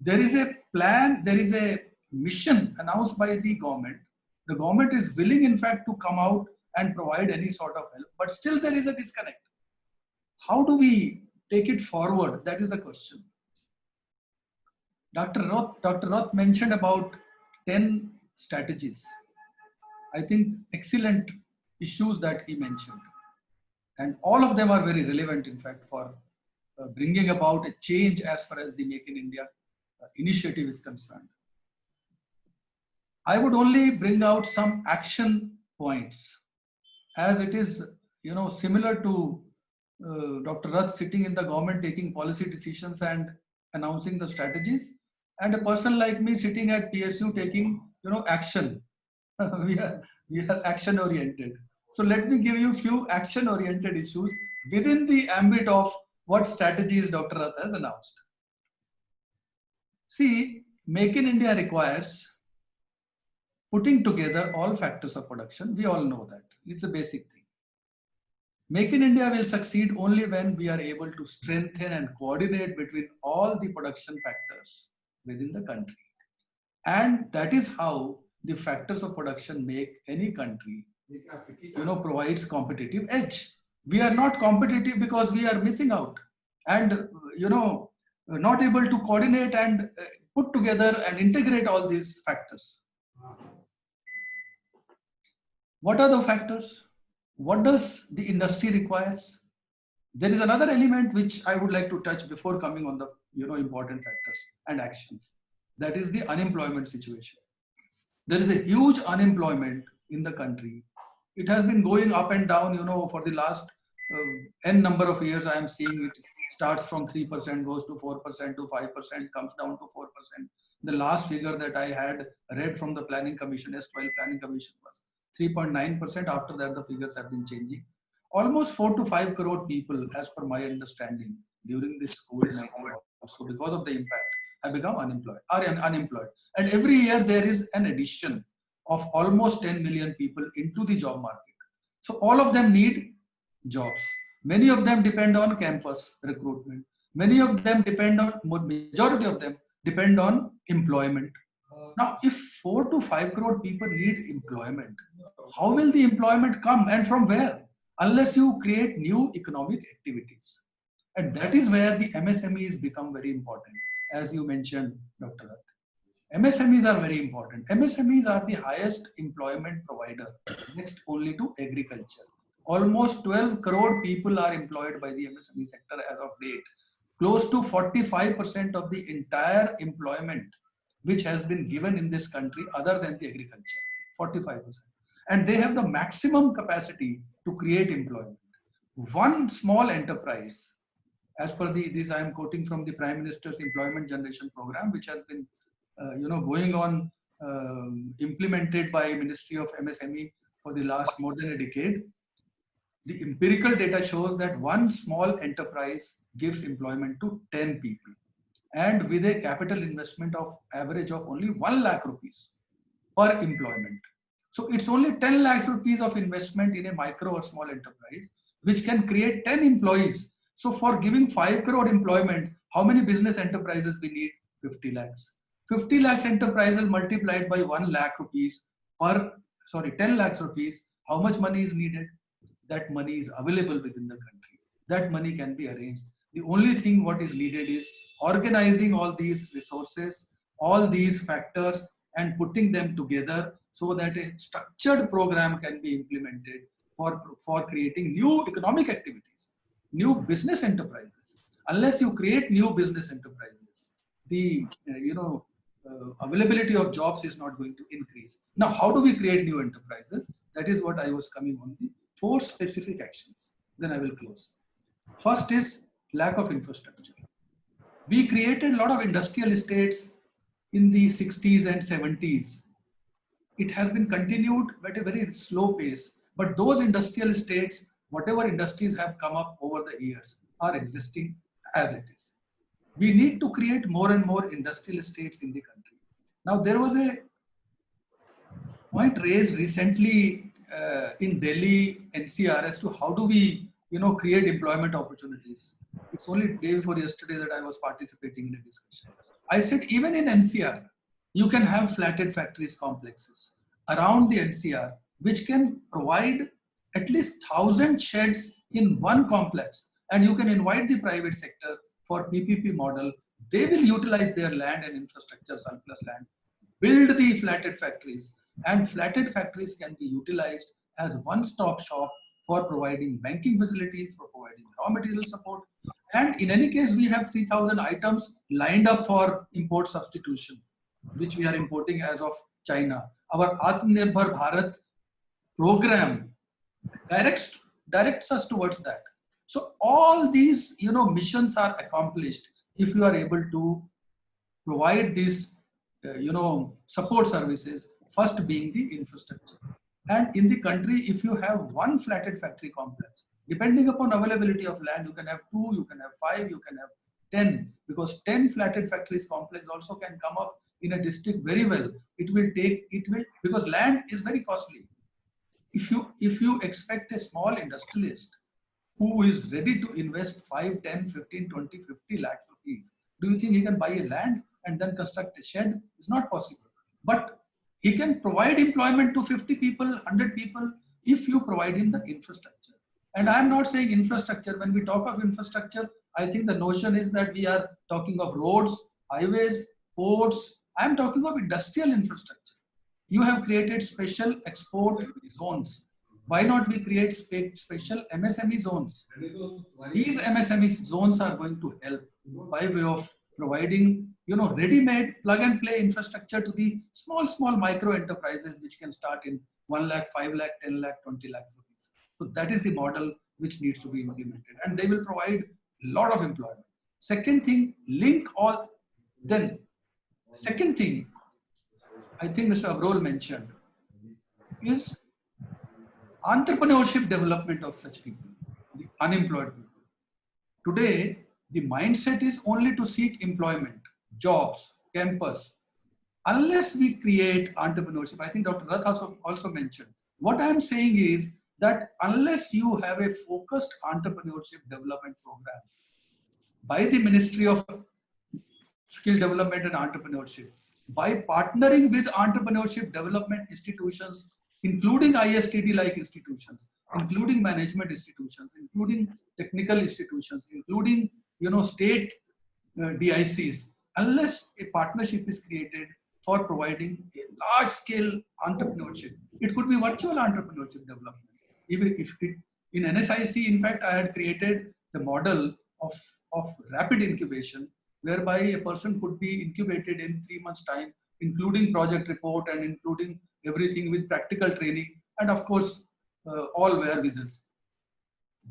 There is a plan, there is a mission announced by the government. The government is willing, in fact, to come out and provide any sort of help, but still there is a disconnect. How do we take it forward? That is the question. Dr. Roth mentioned about 10 strategies. I think excellent issues that he mentioned. And all of them are very relevant, in fact, for bringing about a change as far as the Make in India initiative is concerned. I would only bring out some action points, as it is, similar to Dr. Rath sitting in the government taking policy decisions and announcing the strategies, and a person like me sitting at PSU taking, action. we are action oriented. So let me give you a few action oriented issues within the ambit of what strategies Dr. Rath has announced. See, Make in India requires putting together all factors of production. We all know that. It's a basic thing. Make in India will succeed only when we are able to strengthen and coordinate between all the production factors within the country. And that is how the factors of production make any country, provides competitive edge. We are not competitive because we are missing out. and not able to coordinate and put together and integrate all these factors. What are the factors? What does the industry requires? There is another element which I would like to touch before coming on the important factors and actions. That is the unemployment situation. There is a huge unemployment in the country. It has been going up and down, for the last n number of years. I am seeing it starts from 3%, goes to 4% to 5%, comes down to 4%. The last figure that I had read from the Planning Commission, S12 Planning Commission, was 3.9%. After that, the figures have been changing. Almost 4 to 5 crore people, as per my understanding, during this COVID-19, also because of the impact, have become unemployed. And every year there is an addition of almost 10 million people into the job market. So all of them need jobs. Many of them depend on campus recruitment. Many of them majority of them depend on employment. Now, if 4 to 5 crore people need employment, how will the employment come and from where? Unless you create new economic activities. And that is where the MSMEs become very important, as you mentioned, Dr. Rath. MSMEs are very important. MSMEs are the highest employment provider, next only to agriculture. Almost 12 crore people are employed by the MSME sector as of date. Close to 45% of the entire employment which has been given in this country other than the agriculture, 45%. And they have the maximum capacity to create employment. One small enterprise, as per this I am quoting from the Prime Minister's Employment Generation Program, which has been going on, implemented by Ministry of MSME for the last more than a decade. The empirical data shows that one small enterprise gives employment to 10 people, and with a capital investment of average of only 1 lakh rupees per employment. So it's only 10 lakhs rupees of investment in a micro or small enterprise, which can create 10 employees. So for giving 5 crore employment, how many business enterprises we need? 50 lakhs. 50 lakhs enterprises multiplied by 1 lakh rupees 10 lakhs rupees, how much money is needed? That money is available within the country. That money can be arranged. The only thing what is needed is organizing all these resources, all these factors, and putting them together so that a structured program can be implemented for creating new economic activities, new business enterprises. Unless you create new business enterprises, the availability of jobs is not going to increase. Now, how do we create new enterprises? That is what I was coming on the 4 specific actions. Then I will close. First is lack of infrastructure. We created a lot of industrial estates in the 60s and 70s. It has been continued at a very slow pace, but those industrial estates, whatever industries have come up over the years, are existing as it is. We need to create more and more industrial estates in the country. Now, there was a point raised recently in Delhi NCR as to how do we create employment opportunities. It's only day before yesterday that I was participating in a discussion. I said even in NCR, you can have flatted factories complexes around the NCR, which can provide at least 1,000 sheds in one complex, and you can invite the private sector for PPP model. They will utilize their land and infrastructure, surplus land, build the flatted factories, and flatted factories can be utilized as one-stop shop for providing banking facilities, for providing raw material support. And in any case, we have 3,000 items lined up for import substitution, which we are importing as of China. Our Atmanirbhar Bharat program directs us towards that. So all these missions are accomplished if you are able to provide these support services, first being the infrastructure. And in the country, if you have one flatted factory complex, depending upon availability of land, you can have 2, you can have 5, you can have 10, because 10 flatted factories complex also can come up in a district very well. It will because land is very costly. If you expect a small industrialist who is ready to invest 5, 10, 15, 20, 50 lakhs rupees, do you think he can buy a land and then construct a shed? It's not possible. But he can provide employment to 50 people, 100 people, if you provide him the infrastructure. And I'm not saying infrastructure. When we talk of infrastructure, I think the notion is that we are talking of roads, highways, ports. I am talking of industrial infrastructure. You have created special export zones. Why not we create special MSME zones? These MSME zones are going to help by way of providing, ready-made plug-and-play infrastructure to the small micro enterprises which can start in 1 lakh, 5 lakh, 10 lakh, 20 lakhs rupees. So that is the model which needs to be implemented, and they will provide a lot of employment. Second thing, link all. Then, second thing, I think Mr. Abrol mentioned is entrepreneurship development of such people, the unemployed people. Today, the mindset is only to seek employment, jobs, campus. Unless we create entrepreneurship, I think Dr. Rath also mentioned. What I am saying is that unless you have a focused entrepreneurship development program by the Ministry of Skill Development and Entrepreneurship, by partnering with entrepreneurship development institutions, including ISTD-like institutions, including management institutions, including technical institutions, including state DICs, unless a partnership is created for providing a large-scale entrepreneurship, it could be virtual entrepreneurship development. In NSIC, in fact, I had created the model of rapid incubation, whereby a person could be incubated in 3 months' time, including project report and including everything with practical training, and of course, all wherewithals.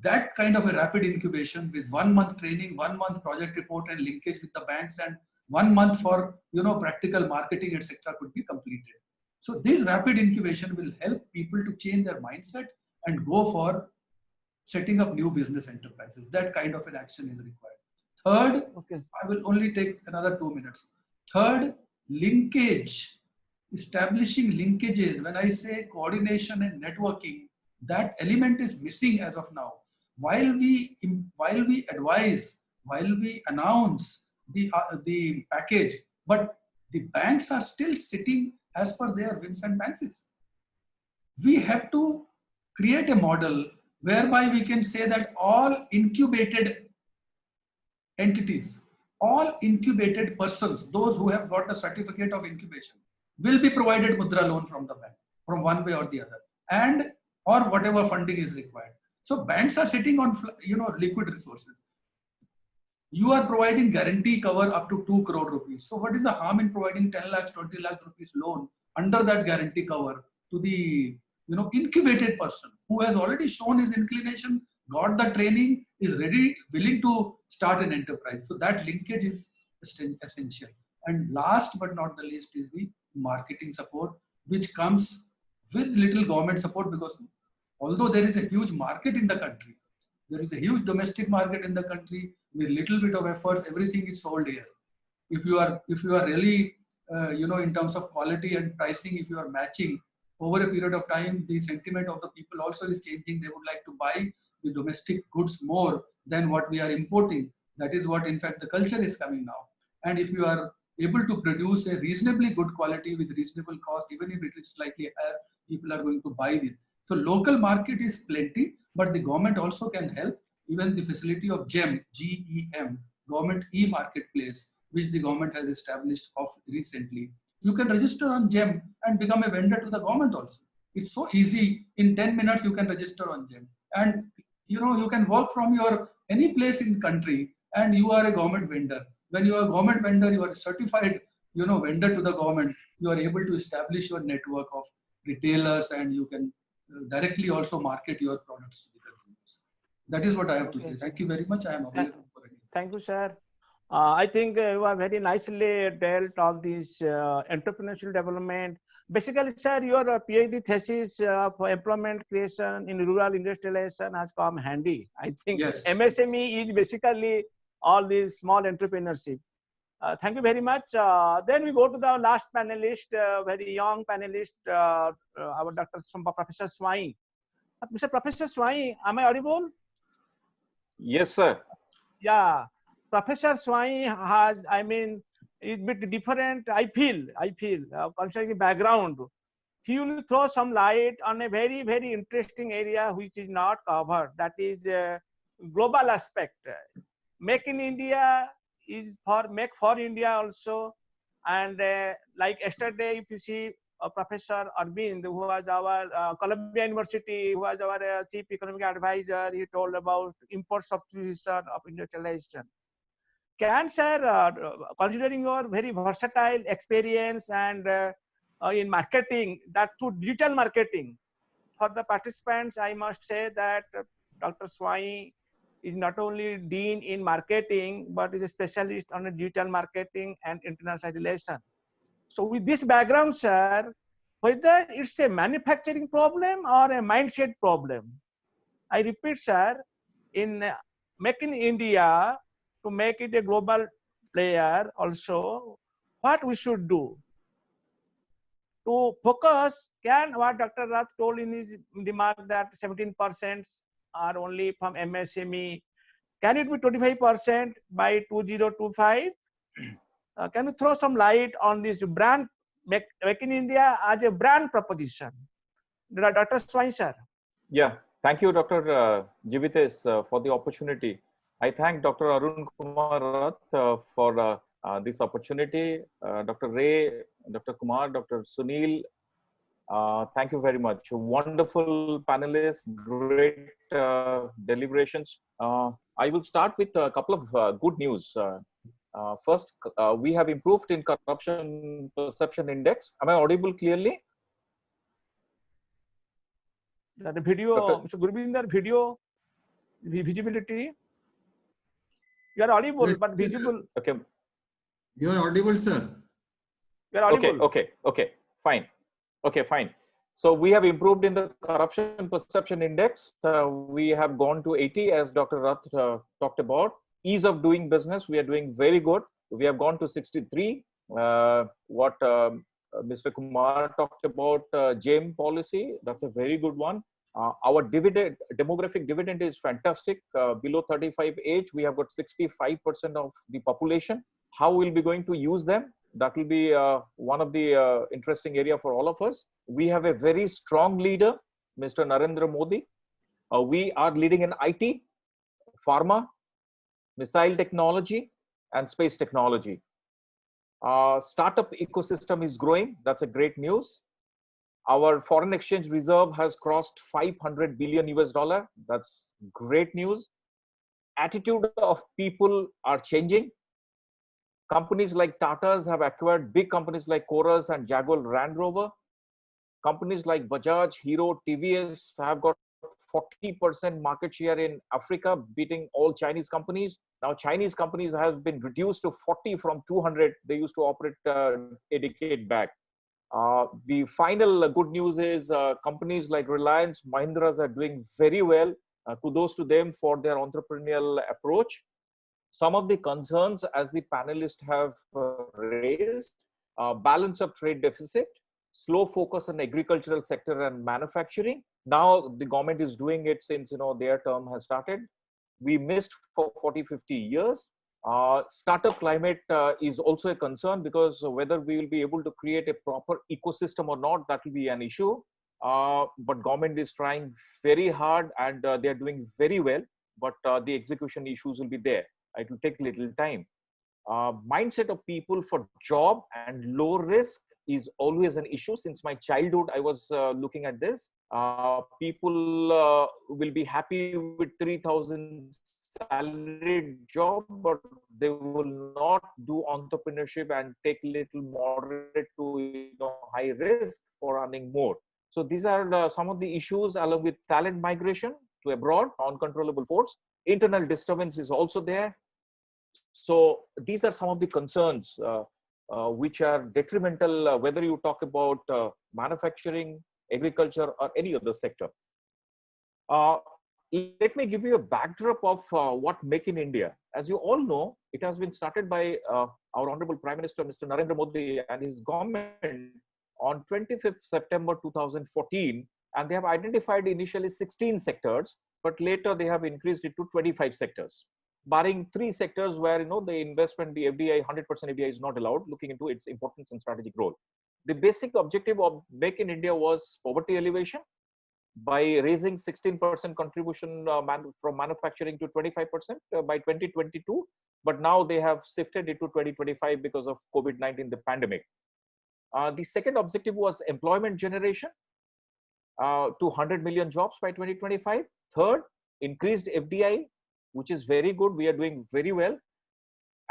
That kind of a rapid incubation with 1 month training, 1 month project report and linkage with the banks, and 1 month for practical marketing, etc., could be completed. So this rapid incubation will help people to change their mindset and go for setting up new business enterprises. That kind of an action is required. Third, Okay. I will only take another 2 minutes. Third, linkage, establishing linkages. When I say coordination and networking, that element is missing as of now. While we advise, while we announce the package, but the banks are still sitting as per their whims and fancies. We have to create a model whereby we can say that all incubated entities, all incubated persons, those who have got the certificate of incubation, will be provided mudra loan from the bank, from one way or the other, and or whatever funding is required. So banks are sitting on liquid resources. You are providing guarantee cover up to 2 crore rupees. So what is the harm in providing 10 lakhs, 20 lakhs rupees loan under that guarantee cover to the incubated person who has already shown his inclination, got the training, is ready, willing to start an enterprise. So that linkage is essential. And last but not the least is the marketing support, which comes with little government support, because although there is a huge market in the country, there is a huge domestic market in the country, with little bit of efforts, everything is sold here. If you are really, in terms of quality and pricing, if you are matching over a period of time, the sentiment of the people also is changing. They would like to buy the domestic goods more than what we are importing. That is what, in fact, the culture is coming now. And if you are able to produce a reasonably good quality with reasonable cost, even if it is slightly higher, people are going to buy it. So local market is plenty, but the government also can help. Even the facility of GEM, G-E-M, Government E-Marketplace, which the government has established recently. You can register on GEM and become a vendor to the government also. It's so easy. In 10 minutes, you can register on GEM. And you can work from any place in the country, and you are a government vendor. When you are a government vendor, you are a certified vendor to the government. You are able to establish your network of retailers, and you can directly also market your products to the consumers. That is what I have to say. Thank you very much. I am available for any. Thank you, sir. I think you have very nicely dealt on this entrepreneurial development. Basically, sir, your PhD thesis for employment creation in rural industrialization has come handy. I think Yes. MSME is basically all these small entrepreneurship. Thank you very much. Then we go to the last panelist, very young panelist, our Professor Swai. Mr. Professor Swai, am I audible? Yes, sir. Yeah, Professor Swai has, is a bit different. I feel, concerning background, he will throw some light on a very, very interesting area which is not covered. That is global aspect. Make in India is for make for India also. And like yesterday, if you see Professor Arvind, who was our Columbia University, who was our chief economic advisor, he told about import substitution of industrialization. Can sir, considering your very versatile experience and in marketing, that to digital marketing, for the participants, I must say that Dr. Swai is not only dean in marketing, but is a specialist on digital marketing and international relations. So with this background, sir, whether it's a manufacturing problem or a mindset problem, I repeat, sir, in Make in India, to make it a global player also, what we should do? To focus, can what Dr. Rath told in his remark that 17% are only from MSME, can it be 25% by 2025? Can you throw some light on this brand, make in India as a brand proposition? Dr. Swai, sir. Yeah, thank you, Dr. Jivitesh, for the opportunity. I thank Dr. Arun Kumar Rath for this opportunity. Dr. Ray, Dr. Kumar, Dr. Sunil, thank you very much. Wonderful panelists, great deliberations. I will start with a couple of good news. First, we have improved in corruption perception index. Am I audible clearly? The video, Dr. Mr. Gurbinder, video visibility. You are audible, Wait, but visible. Okay. You are audible, sir. You are audible. Okay, fine. Okay, fine. So we have improved in the corruption perception index. We have gone to 80, as Dr. Rath talked about. Ease of doing business, we are doing very good. We have gone to 63. What Mr. Kumar talked about, GEM policy, that's a very good one. Our dividend, demographic dividend is fantastic. Below 35 age, we have got 65% of the population. How we'll be going to use them? That will be one of the interesting area for all of us. We have a very strong leader, Mr. Narendra Modi. We are leading in IT, pharma, missile technology, and space technology. Startup ecosystem is growing. That's a great news. Our foreign exchange reserve has crossed 500 billion US dollar. That's great news. Attitude of people are changing. Companies like Tata's have acquired big companies like Chorus and Jaguar Land Rover. Companies like Bajaj, Hero, TVS have got 40% market share in Africa, beating all Chinese companies. Now, Chinese companies have been reduced to 40 from 200. They used to operate a decade back. The final good news is companies like Reliance, Mahindras are doing very well. Kudos to them for their entrepreneurial approach. Some of the concerns, as the panelists have raised, balance of trade deficit, slow focus on agricultural sector and manufacturing. Now the government is doing it since their term has started. We missed for 40-50 years. Startup climate is also a concern, because whether we will be able to create a proper ecosystem or not, that will be an issue. But government is trying very hard, and they are doing very well, but the execution issues will be there. It will take a little time. Mindset of people for job and low risk is always an issue. Since my childhood, I was looking at this. People will be happy with 3,000 salaried job, but they will not do entrepreneurship and take little moderate to high risk for earning more. So these are some of the issues, along with talent migration to abroad, uncontrollable force. Internal disturbance is also there. So these are some of the concerns which are detrimental, whether you talk about manufacturing, agriculture, or any other sector. Let me give you a backdrop of what Make in India. As you all know, it has been started by our Honorable Prime Minister, Mr. Narendra Modi, and his government on 25th September 2014. And they have identified initially 16 sectors, but later they have increased it to 25 sectors, barring 3 sectors where the investment, the FDI, 100% FDI is not allowed, looking into its importance and strategic role. The basic objective of Make in India was poverty alleviation, by raising 16% contribution from manufacturing to 25% by 2022. But now they have shifted it to 2025 because of COVID-19, the pandemic. The second objective was employment generation to 100 million jobs by 2025. Third, increased FDI, which is very good. We are doing very well.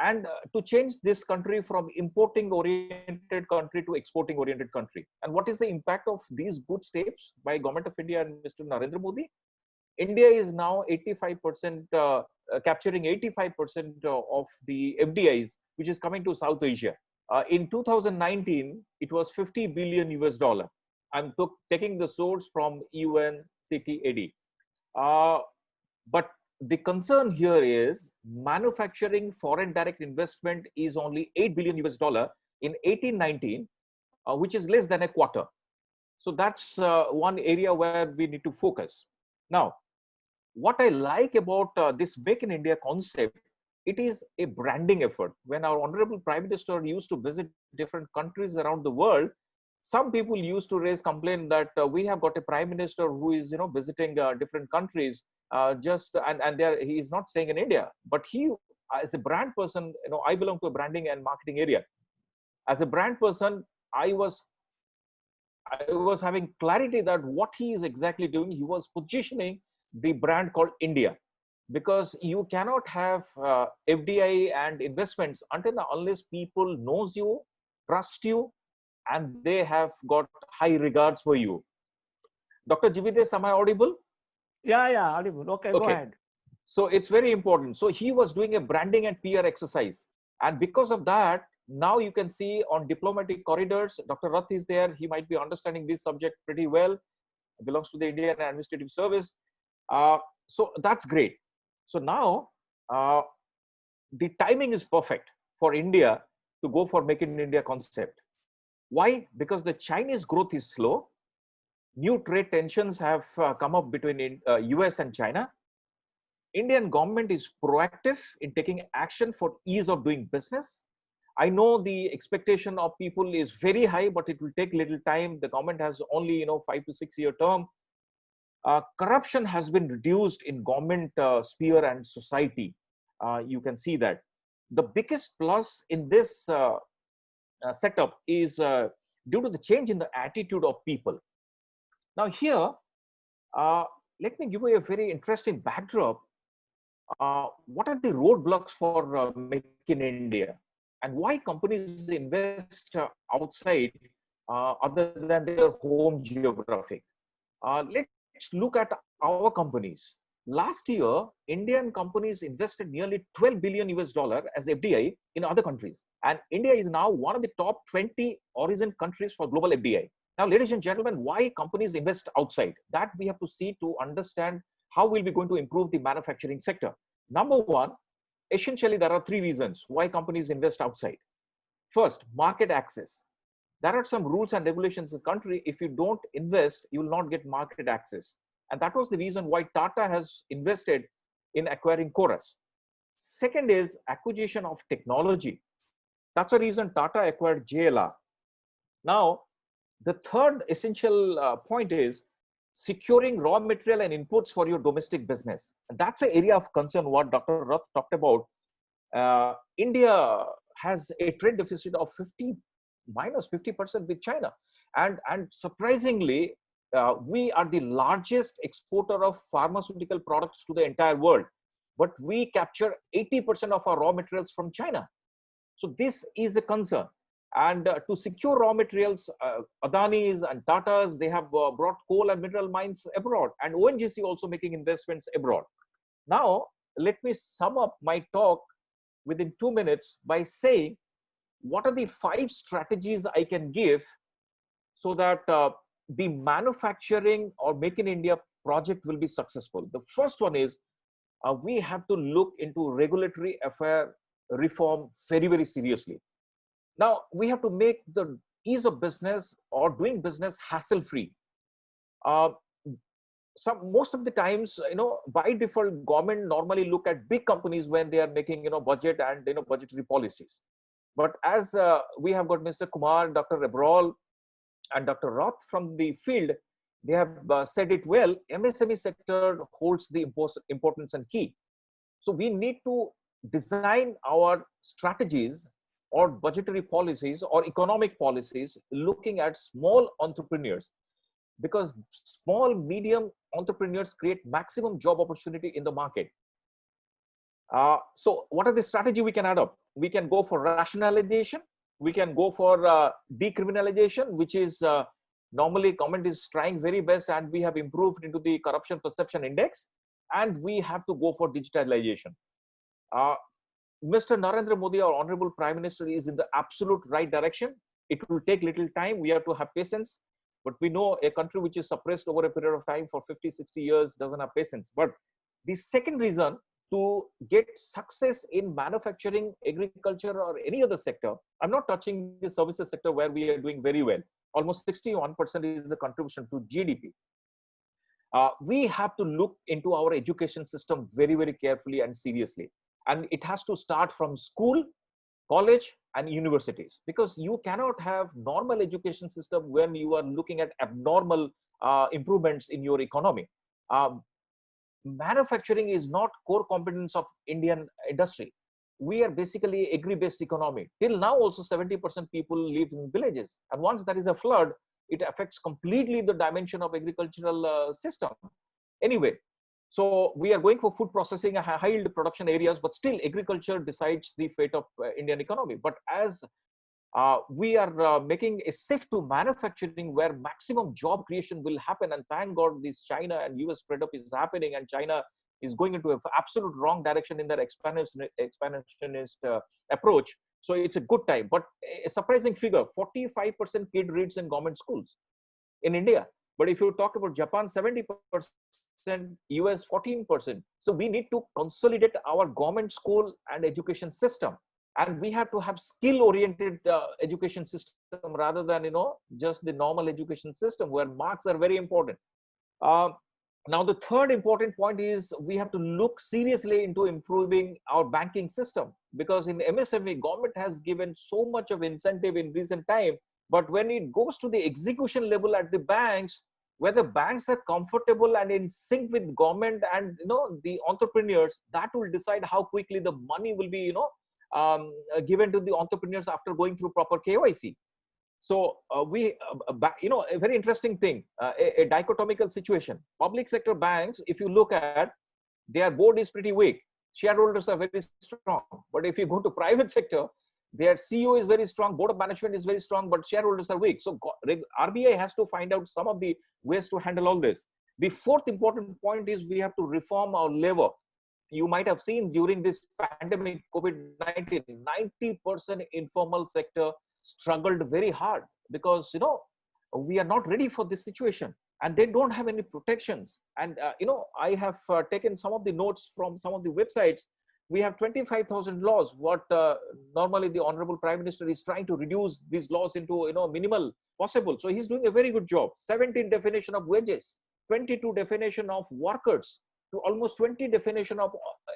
And to change this country from importing oriented country to exporting oriented country. And what is the impact of these good steps by Government of India and Mr. Narendra Modi? India is now 85% capturing 85% of the FDIs, which is coming to South Asia. In 2019, it was 50 billion US dollar. I'm taking the source from UNCTAD. But the concern here is manufacturing foreign direct investment is only 8 billion US dollar in 18-19, which is less than a quarter. So that's one area where we need to focus. Now, what I like about this Make in India concept, it is a branding effort. When our Honorable Prime Minister used to visit different countries around the world, some people used to raise complaint that we have got a Prime Minister who is, visiting different countries, and he is not staying in India. But he, as a brand person, I belong to a branding and marketing area. As a brand person, I was having clarity that what he is exactly doing. He was positioning the brand called India, because you cannot have FDI and investments unless people knows you, trust you, and they have got high regards for you. Dr. Jivides, am I audible? Yeah, audible. Okay, go ahead. So it's very important. So he was doing a branding and PR exercise. And because of that, now you can see on diplomatic corridors, Dr. Rath is there. He might be understanding this subject pretty well. Belongs to the Indian Administrative Service. So that's great. So now the timing is perfect for India to go for Make in India concept. Why? Because the Chinese growth is slow. New trade tensions have come up between US and China. Indian government is proactive in taking action for ease of doing business. I know the expectation of people is very high, but it will take little time. The government has only 5 to 6 year term. Corruption has been reduced in government sphere and society. You can see that. The biggest plus in this setup is due to the change in the attitude of people. Now here, let me give you a very interesting backdrop. What are the roadblocks for Make in India, and why companies invest outside other than their home geographic? Let's look at our companies. Last year, Indian companies invested nearly 12 billion US dollar as FDI in other countries. And India is now one of the top 20 origin countries for global FDI. Now, ladies and gentlemen, why companies invest outside? That we have to see to understand how we'll be going to improve the manufacturing sector. Number one, essentially, there are three reasons why companies invest outside. First, market access. There are some rules and regulations in the country. If you don't invest, you will not get market access. And that was the reason why Tata has invested in acquiring Chorus. Second is acquisition of technology. That's the reason Tata acquired JLR. Now, the third essential point is securing raw material and inputs for your domestic business. And that's an area of concern what Dr. Rath talked about. India has a trade deficit of minus 50% with China. And surprisingly, we are the largest exporter of pharmaceutical products to the entire world. But we capture 80% of our raw materials from China. So this is a concern. And to secure raw materials, Adani's and Tata's, they have brought coal and mineral mines abroad, and ONGC also making investments abroad. Now, let me sum up my talk within 2 minutes by saying, what are the 5 strategies I can give so that the manufacturing or Make in India project will be successful? The first one is we have to look into regulatory affair reform very, very seriously. Now, we have to make the ease of business or doing business hassle-free. Most of the times, by default, government normally look at big companies when they are making, budget and, budgetary policies. But as we have got Mr. Kumar, Dr. Ebrol, and Dr. Rath from the field, they have said it well. MSME sector holds the importance and key. So we need to design our strategies or budgetary policies or economic policies looking at small entrepreneurs, because small, medium entrepreneurs create maximum job opportunity in the market. So what are the strategy we can adopt? We can go for rationalization. We can go for decriminalization, which is normally government is trying very best, and we have improved into the corruption perception index, and we have to go for digitalization. Mr. Narendra Modi, our Honorable Prime Minister, is in the absolute right direction. It will take little time. We have to have patience. But we know a country which is suppressed over a period of time for 50, 60 years doesn't have patience. But the second reason to get success in manufacturing, agriculture, or any other sector, I'm not touching the services sector where we are doing very well. Almost 61% is the contribution to GDP. We have to look into our education system very, very carefully and seriously. And it has to start from school, college, and universities, because you cannot have normal education system when you are looking at abnormal improvements in your economy. Manufacturing is not core competence of Indian industry. We are basically agri-based economy. Till now also 70% people live in villages. And once there is a flood, it affects completely the dimension of agricultural system. Anyway, so we are going for food processing, high yield production areas, but still agriculture decides the fate of Indian economy. But as we are making a shift to manufacturing where maximum job creation will happen, and thank God this China and US spread up is happening, and China is going into an absolute wrong direction in their expansionist approach. So it's a good time. But a surprising figure, 45% kid reads in government schools in India. But if you talk about Japan, 70%, US 14%. So we need to consolidate our government school and education system. And we have to have skill-oriented education system rather than, just the normal education system where marks are very important. Now, the third important point is we have to look seriously into improving our banking system, because in MSME, government has given so much of incentive in recent time. But when it goes to the execution level at the banks, whether banks are comfortable and in sync with government and the entrepreneurs, that will decide how quickly the money will be given to the entrepreneurs after going through proper KYC. So a very interesting thing, a dichotomical situation. Public sector banks, if you look at, their board is pretty weak. Shareholders are very strong. But if you go to private sector, their CEO is very strong, board of management is very strong, but shareholders are weak. So RBI has to find out some of the ways to handle all this. The fourth important point is we have to reform our labor. You might have seen during this pandemic, COVID-19, 90% informal sector struggled very hard because, we are not ready for this situation and they don't have any protections. And, I have taken some of the notes from some of the websites. We have 25,000 laws, what normally the Honorable Prime Minister is trying to reduce these laws into, minimal possible. So he's doing a very good job. 17 definition of wages, 22 definition of workers, to almost 20 definition of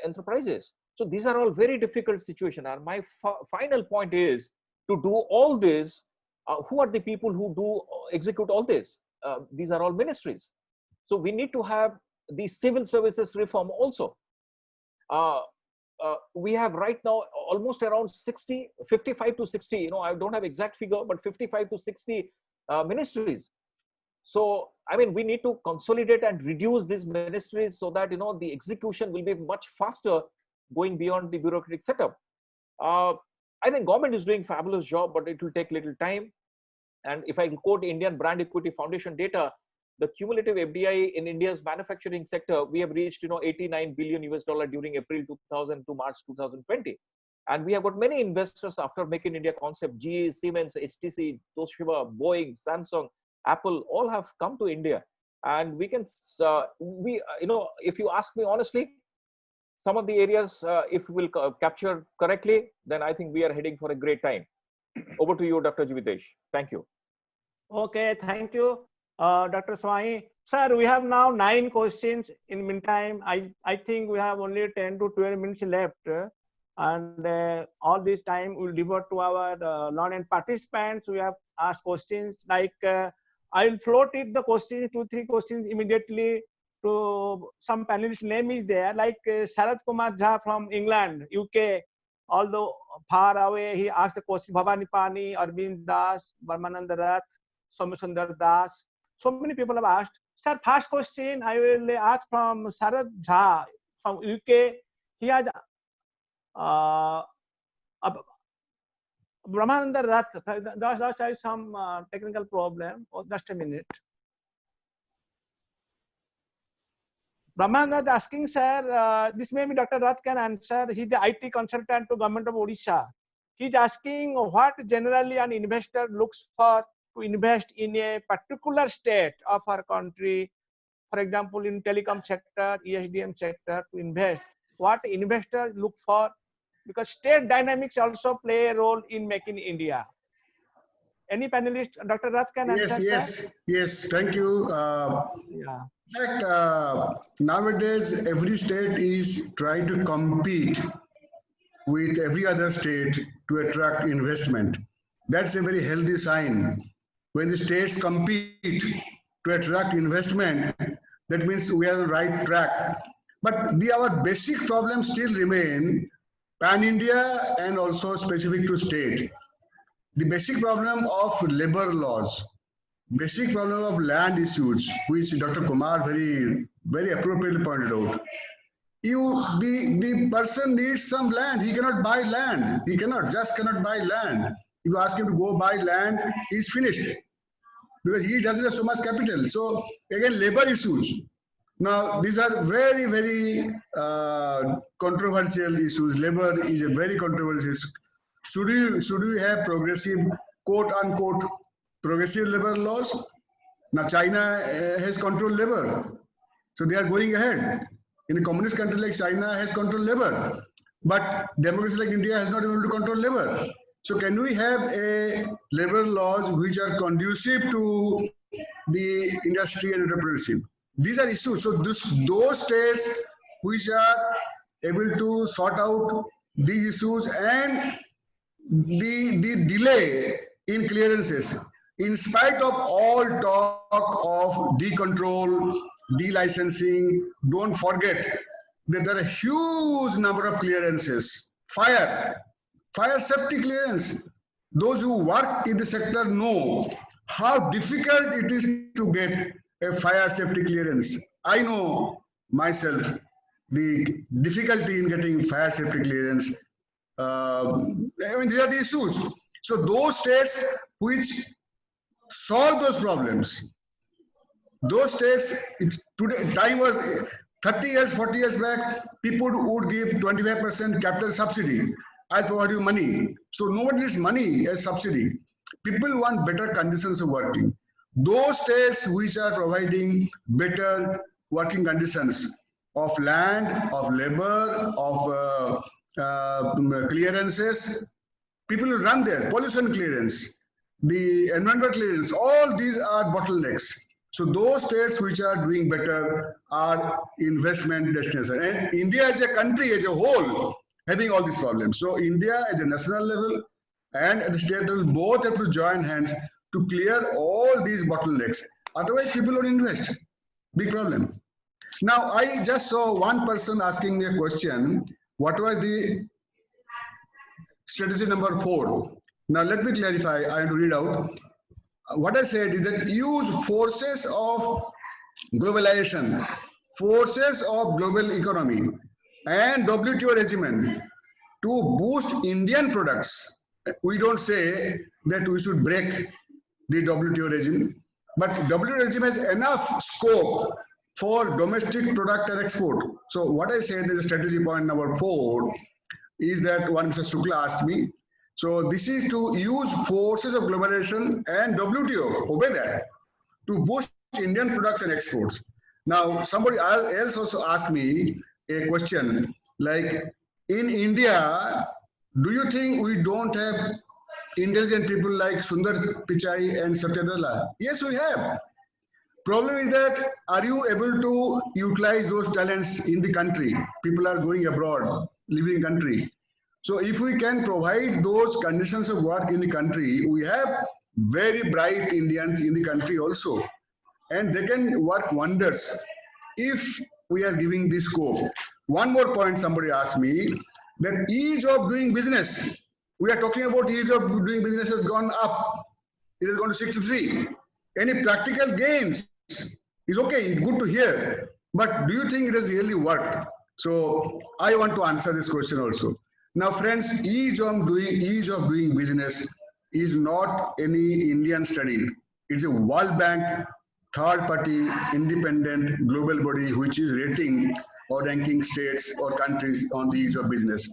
enterprises. So these are all very difficult situations. And my final point is to do all this. Who are the people who do execute all this? These are all ministries. So we need to have the civil services reform also. We have right now almost around 55 to 60, I don't have exact figure, but 55 to 60 ministries. So, we need to consolidate and reduce these ministries so that, the execution will be much faster going beyond the bureaucratic setup. I think government is doing a fabulous job, but it will take little time. And if I quote Indian Brand Equity Foundation data, the cumulative FDI in India's manufacturing sector, we have reached, $89 billion during April 2000 to March 2020. And we have got many investors after Make in India concept. GE, Siemens, HTC, Toshiba, Boeing, Samsung, Apple, all have come to India. And we can, if you ask me honestly, some of the areas, if we will capture correctly, then I think we are heading for a great time. Over to you, Dr. Jivitesh. Thank you. Okay, thank you, Dr. Swami. Sir, we have now 9 questions. In meantime, I think we have only 10 to 12 minutes left. And all this time we'll devote to our learned participants. We have asked questions like, I will float it the questions, 2-3 questions immediately to some panelist name is there, like Sharad Kumar Jha from England, UK. Although far away, he asked the question, Bhavani Pani, Arvind Das, Brahmananda Rath, Somasundar Das. So many people have asked. Sir, first question I will ask from Sharad Jha from UK. He has Brahmananda Rath. Just has some technical problem. Oh, just a minute. Brahmananda asking, sir, this may be Dr. Rath can answer. He's the IT consultant to Government of Odisha. He's asking what generally an investor looks for to invest in a particular state of our country. For example, in telecom sector, ESDM sector, to invest. What investors look for? Because state dynamics also play a role in making India. Any panelist, Dr. Rath can answer, Yes. Thank you. Yeah. In fact, nowadays every state is trying to compete with every other state to attract investment. That's a very healthy sign. When the states compete to attract investment, that means we are on the right track. But our basic problems still remain pan-India and also specific to state. The basic problem of labor laws, basic problem of land issues, which Dr. Kumar very appropriately pointed out. The person needs some land. He cannot buy land. He cannot buy land. If you ask him to go buy land, he's finished because he doesn't have so much capital. So again, labor issues. Now these are very controversial issues. Labor is a very controversial issue. Should we have progressive, quote unquote, progressive labor laws? Now China has controlled labor, so they are going ahead. In a communist country like China has controlled labor, but democracy like India has not been able to control labor. So can we have a labor laws which are conducive to the industry and entrepreneurship? These are issues. So those states which are able to sort out these issues and the delay in clearances, in spite of all talk of decontrol, delicensing, don't forget that there are a huge number of clearances. Fire safety clearance. Those who work in the sector know how difficult it is to get a fire safety clearance. I know myself the difficulty in getting fire safety clearance. These are the issues. So those states which solve those problems, those states, today time was 30 years, 40 years back, people would give 25% capital subsidy. I'll provide you money. So nobody needs money as subsidy. People want better conditions of working. Those states which are providing better working conditions of land, of labor, of clearances, people will run there. Pollution clearance, the environmental clearance, all these are bottlenecks. So those states which are doing better are investment destinations. And India as a country, as a whole, having all these problems. So India at the national level and at the state level both have to join hands to clear all these bottlenecks. Otherwise, people don't invest. Big problem. Now, I just saw one person asking me a question. What was the strategy number 4? Now, let me clarify. I have to read out. What I said is that use forces of globalization, forces of global economy, and WTO regime to boost Indian products. We don't say that we should break the WTO regime, but WTO regime has enough scope for domestic product and export. So what I said is strategy point number 4 is that one Mr. Shukla asked me. So this is to use forces of globalization and WTO, obey that, to boost Indian products and exports. Now, somebody else also asked me a question like, in India, do you think we don't have intelligent people like Sundar Pichai and Satya Nadella? Yes, we have. Problem is that, are you able to utilize those talents in the country? People are going abroad, leaving the country. So if we can provide those conditions of work in the country, we have very bright Indians in the country also, and they can work wonders if we are giving this scope. One more point somebody asked me, that ease of doing business. We are talking about ease of doing business has gone up. It has gone to 63. Any practical gains is okay, it's good to hear. But do you think it has really worked? So I want to answer this question also. Now, friends, ease of doing business is not any Indian study. It's a World Bank third-party independent global body which is rating or ranking states or countries on the ease of business.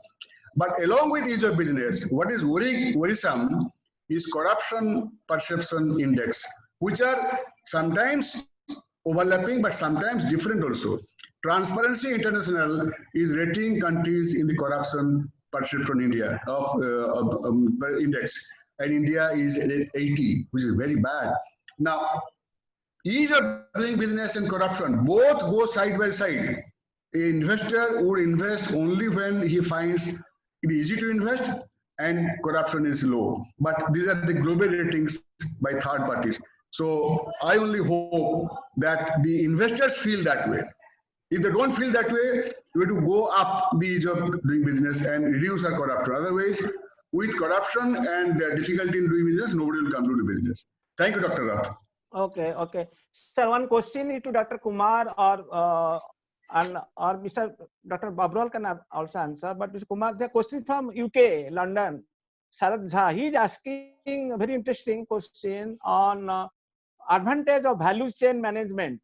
But along with ease of business, what is worrisome is corruption perception index, which are sometimes overlapping but sometimes different also. Transparency International is rating countries in the corruption perception India index, and India is at 80, which is very bad. Now, ease of doing business and corruption both go side by side. An investor would invest only when he finds it easy to invest and corruption is low. But these are the global ratings by third parties. So I only hope that the investors feel that way. If they don't feel that way, we have to go up the ease of doing business and reduce our corruption. Otherwise, with corruption and difficulty in doing business, nobody will come to do business. Thank you, Dr. Rath. Okay, okay. Sir, one question is to Dr. Kumar or Mr. Dr. Babral can also answer. But Mr. Kumar, the question from UK, London, Sharad Jha, he is asking a very interesting question on advantage of value chain management.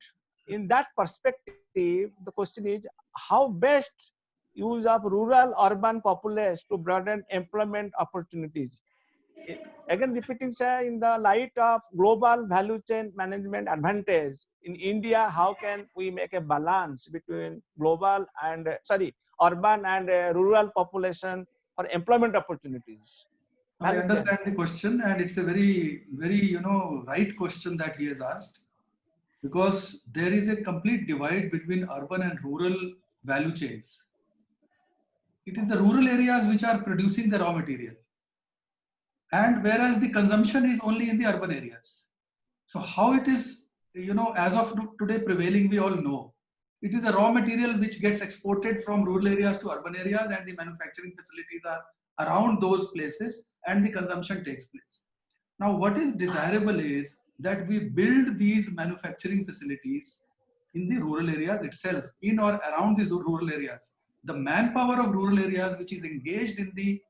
In that perspective, the question is how best use of rural urban populace to broaden employment opportunities. Again, repeating, sir, in the light of global value chain management advantage in India, how can we make a balance between global and urban and rural population for employment opportunities? I understand the question, and it's a very, very right question that he has asked, because there is a complete divide between urban and rural value chains. It is the rural areas which are producing the raw material, and whereas the consumption is only in the urban areas. So how it is, as of today prevailing, we all know. It is the raw material which gets exported from rural areas to urban areas, and the manufacturing facilities are around those places, and the consumption takes place. Now, what is desirable is that we build these manufacturing facilities in the rural areas itself, in or around these rural areas. The manpower of rural areas which is engaged in the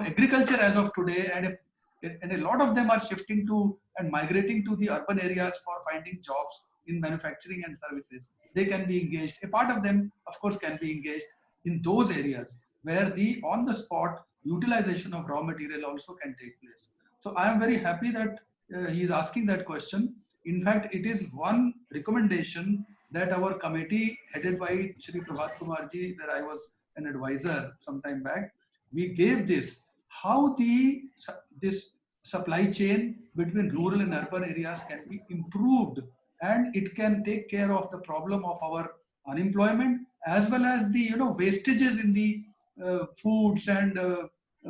agriculture as of today, and a lot of them are shifting to and migrating to the urban areas for finding jobs in manufacturing and services. They can be engaged. A part of them, of course, can be engaged in those areas where the on-the-spot utilization of raw material also can take place. So I am very happy that he is asking that question. In fact, it is one recommendation that our committee headed by Shri Prabhat Kumar ji, where I was an advisor some time back, we gave this, how this supply chain between rural and urban areas can be improved, and it can take care of the problem of our unemployment as well as the wastages in the foods and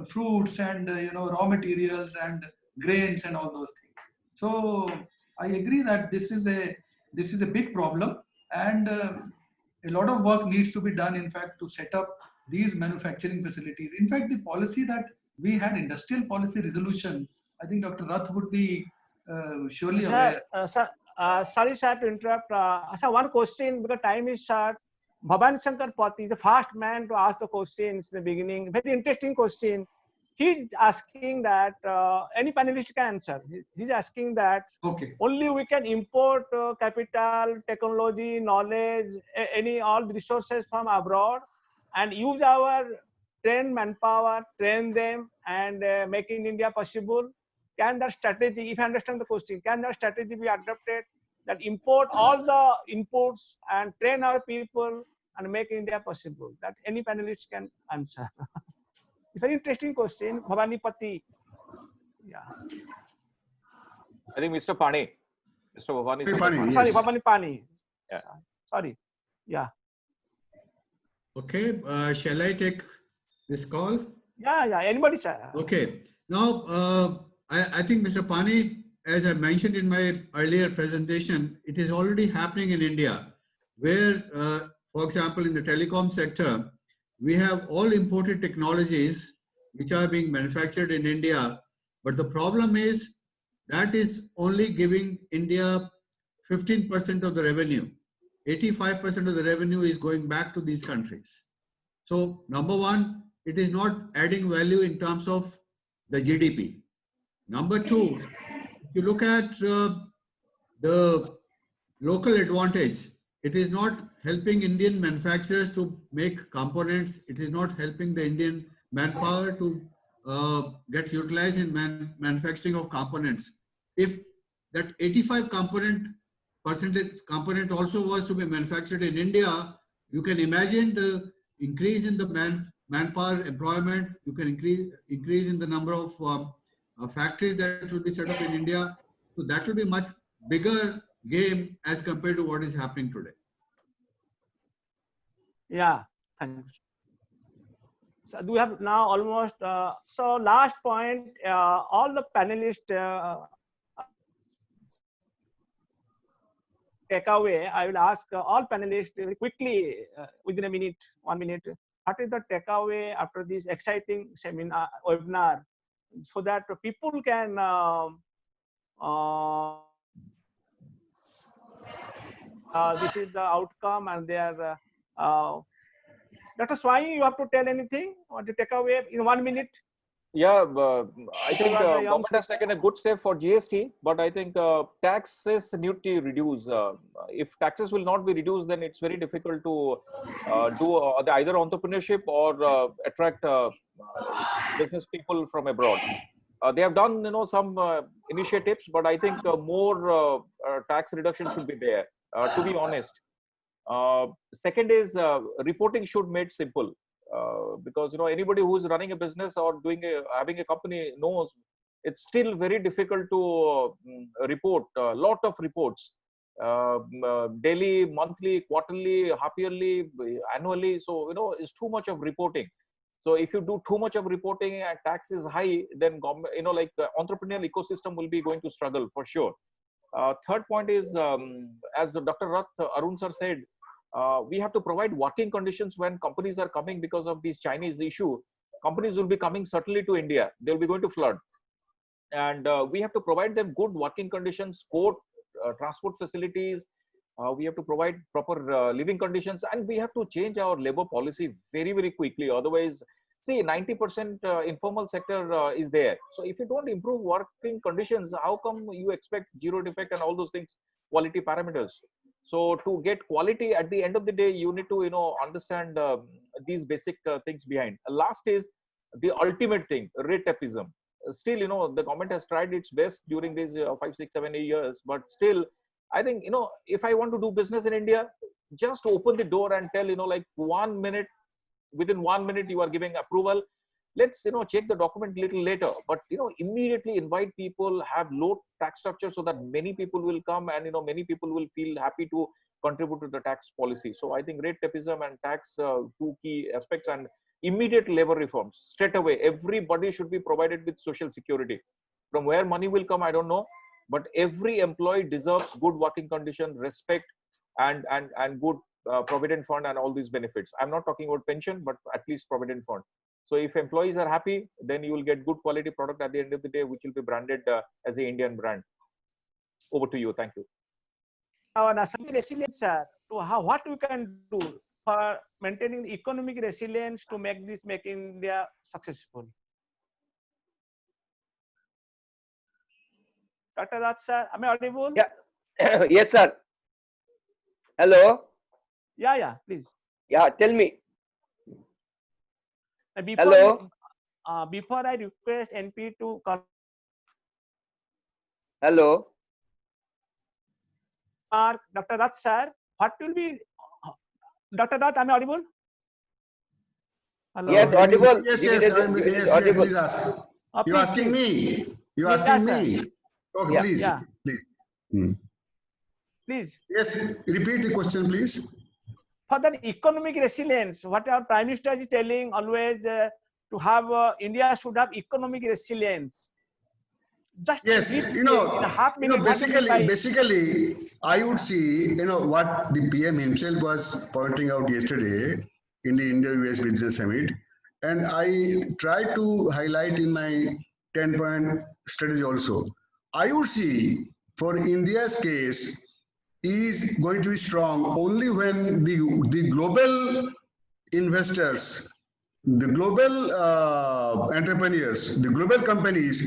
fruits and raw materials and grains and all those things. So I agree that this is a big problem, and a lot of work needs to be done, in fact, to set up these manufacturing facilities. In fact, the policy that we had, industrial policy resolution, I think Dr. Rath would be surely aware. Sorry, sir, to interrupt. Sir, one question, because time is short. Bhavani Shankar Pati is the first man to ask the questions in the beginning. Very interesting question. He's asking that any panelist can answer. He's asking that only we can import capital, technology, knowledge, all the resources from abroad, and use our trained manpower, train them, and make in India possible. Can that strategy, if I understand the question, can that strategy be adopted, that import all the inputs and train our people and make India possible? That any panelist can answer. It's a very interesting question, Bhavani Pati. Yeah. I think Mr. Pani. Mr. Bhavani. Pani, sorry, yes. Bhavani Pani. Yeah. Sorry. Yeah. Okay, shall I take this call? Yeah, yeah. Anybody, sir. Okay. Now, I think Mr. Pani, as I mentioned in my earlier presentation, it is already happening in India, where, for example, in the telecom sector, we have all imported technologies which are being manufactured in India. But the problem is that is only giving India 15% of the revenue. 85% of the revenue is going back to these countries. So number one, it is not adding value in terms of the GDP. Number two, if you look at the local advantage, it is not helping Indian manufacturers to make components. It is not helping the Indian manpower to get utilized in manufacturing of components. If that 85 component also was to be manufactured in India, you can imagine the increase in the manpower employment. You can increase in the number of factories that will be set up in India. So that will be much bigger game as compared to what is happening today. Yeah, thanks. So we have now almost, so last point, all the panelists takeaway, I will ask all panelists very quickly within a minute, 1 minute. What is the takeaway after this exciting seminar, webinar, so that people can this is the outcome and they are Dr. Swami, you have to tell anything or to take away in 1 minute? Yeah, I think government has taken a good step for GST, but I think taxes need to reduce. If taxes will not be reduced, then it's very difficult to do either entrepreneurship or attract business people from abroad. They have done, some initiatives, but I think more tax reduction should be there. To be honest. Second is reporting should be made simple. Because anybody who is running a business or having a company knows it's still very difficult to report a lot of reports, daily, monthly, quarterly, half yearly, annually. So it's too much of reporting. So if you do too much of reporting and tax is high, then government, the entrepreneurial ecosystem will be going to struggle for sure. Third point is, as Dr. Rath, Arun sir said, we have to provide working conditions when companies are coming because of this Chinese issue. Companies will be coming certainly to India. They'll be going to flood. And we have to provide them good working conditions, port, transport facilities. We have to provide proper living conditions, and we have to change our labor policy very, very quickly. Otherwise, see, 90% informal sector is there. So if you don't improve working conditions, how come you expect zero defect and all those things, quality parameters? So to get quality at the end of the day, you need to, understand these basic things behind. Last is the ultimate thing, rate tapism. Still, the government has tried its best during these 5, 6, 7, 8 years, but still, I think, if I want to do business in India, just open the door and tell, like 1 minute, within 1 minute you are giving approval. Let's check the document a little later, but immediately invite people, have low tax structure so that many people will come, and many people will feel happy to contribute to the tax policy. So I think rate tapism and tax, two key aspects, and immediate labor reforms straight away. Everybody should be provided with social security. From where money will come, I don't know, but every employee deserves good working condition, respect, and good provident fund and all these benefits. I'm not talking about pension, but at least provident fund. So if employees are happy, then you will get good quality product at the end of the day, which will be branded as an Indian brand. Over to you. Thank you. Resilience, sir, to what we can do for maintaining economic resilience to make India successful. Dr. Rath, sir, am I audible? Yeah. Yes, sir. Hello. Yeah, please. Yeah, tell me. Before I request NP to come. Hello. Dr. Rath, sir, what will be, Dr. Rath, am I audible? Hello. Yes, audible. Yes, Audible. please ask. You're asking me. You're asking me. Okay, Yeah, please. yeah. Please. Please. Yes, repeat the question, please. For the economic resilience, what our Prime Minister is telling always to have, India should have economic resilience. Just Yes, briefly, in a half minute, what do you mean by- basically, I would see, what the PM himself was pointing out yesterday in the India-US Business Summit, and I tried to highlight in my 10-point strategy also. I would see for India's case is going to be strong only when the global investors, the global entrepreneurs, the global companies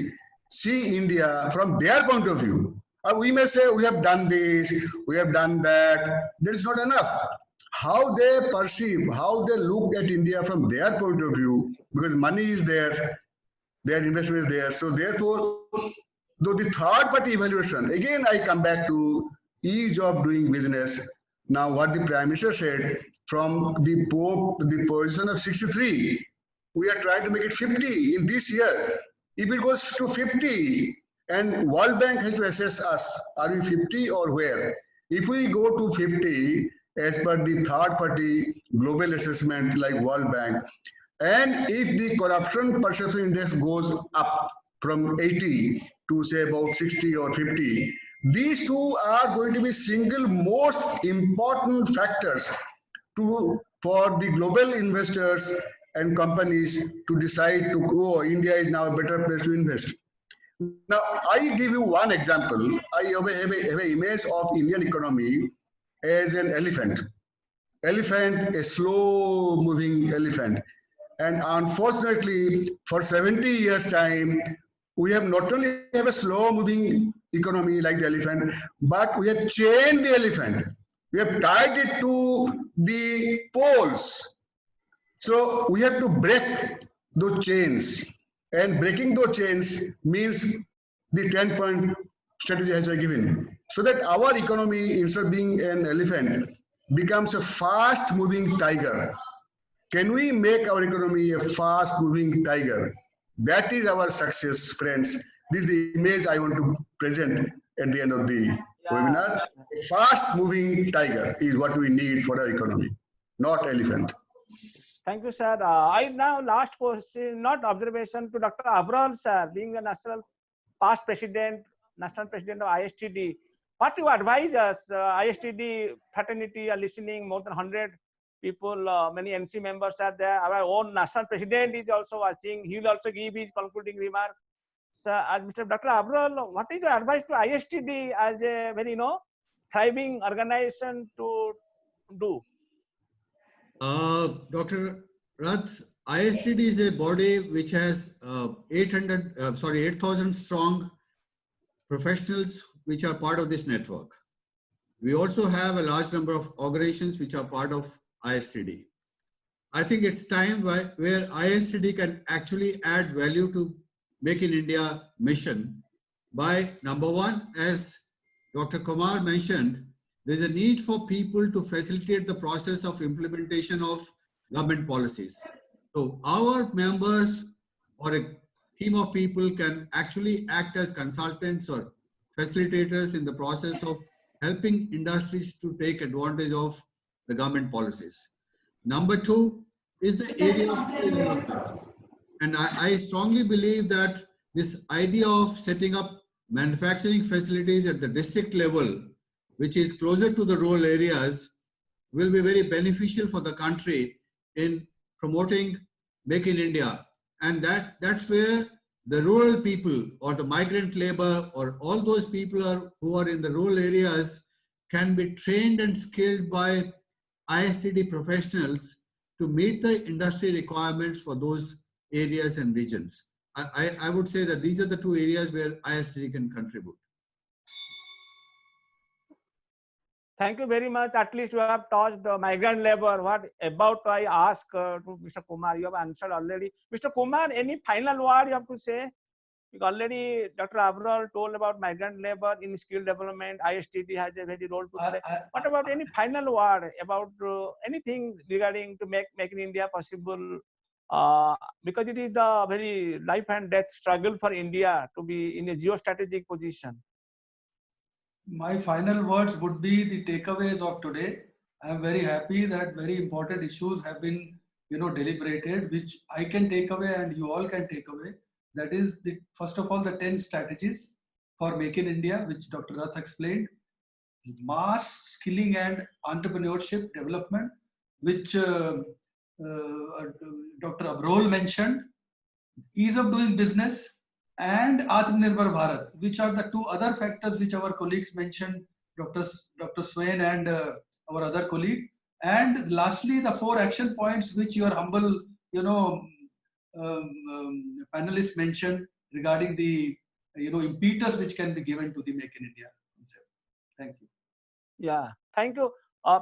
see India from their point of view. We may say we have done this, we have done that. That is not enough. How they perceive, how they look at India from their point of view, because money is there, their investment is there. So therefore, though the third party evaluation, again I come back to ease of doing business. Now what the Prime Minister said, from the position of 63, we are trying to make it 50 in this year. If it goes to 50, and World Bank has to assess us, are we 50 or where? If we go to 50, as per the third party global assessment like World Bank, and if the corruption perception index goes up from 80 to say about 60 or 50, these two are going to be single most important factors for the global investors and companies to decide to go, India is now a better place to invest. Now, I give you one example. I have an image of Indian economy as an elephant. Elephant, a slow moving elephant. And unfortunately, for 70 years time, we have not only have a slow moving economy like the elephant, but we have chained the elephant. We have tied it to the poles. So we have to break those chains. And breaking those chains means the 10-point strategy as I given. So that our economy, instead of being an elephant, becomes a fast moving tiger. Can we make our economy a fast moving tiger? That is our success, friends. This is the image I want to present at the end of the webinar. A fast moving tiger is what we need for our economy, not elephant. Thank you, sir. I now last question, not observation, to Dr. Avral, sir, being the past president, national president of ISTD. What you advise us? ISTD fraternity are listening, more than 100 people, many NC members are there. Our own national president is also watching. He will also give his concluding remark. So, Mr. Dr. Avral, what is your advice to ISTD as a very, thriving organization to do? Dr. Rath, ISTD is a body which has 8,000 strong professionals which are part of this network. We also have a large number of organizations which are part of ISTD. I think it's time where ISTD can actually add value to Make in India mission by, number one, as Dr. Kumar mentioned, there's a need for people to facilitate the process of implementation of government policies. So our members or a team of people can actually act as consultants or facilitators in the process of helping industries to take advantage of the government policies. Number two is the area of skill development. And I strongly believe that this idea of setting up manufacturing facilities at the district level, which is closer to the rural areas, will be very beneficial for the country in promoting Make in India. And that's where the rural people or the migrant labor or all those people who are in the rural areas can be trained and skilled by ISTD professionals to meet the industry requirements for those areas and regions. I would say that these are the two areas where ISTD can contribute. Thank you very much. At least you have touched the migrant labor. What about I ask to Mr. Kumar? You have answered already. Mr. Kumar, any final word you have to say? Because already Dr. Avral told about migrant labor in skill development. ISTD has a very role to play. What about any final word about anything regarding to make in India possible? Because it is the very life and death struggle for India to be in a geostrategic position. My final words would be the takeaways of today. I am very happy that very important issues have been, deliberated, which I can take away and you all can take away. That is, first of all, the 10 strategies for Make in India, which Dr. Rath explained. Mass skilling and entrepreneurship development, which Dr. Abrol mentioned. Ease of doing business and Atmanirbhar Bharat, which are the two other factors which our colleagues mentioned, Dr. Swain and our other colleague. And lastly, the 4 action points which your humble, panelists mentioned regarding the, impetus which can be given to the Make in India concept. Thank you. Yeah, thank you.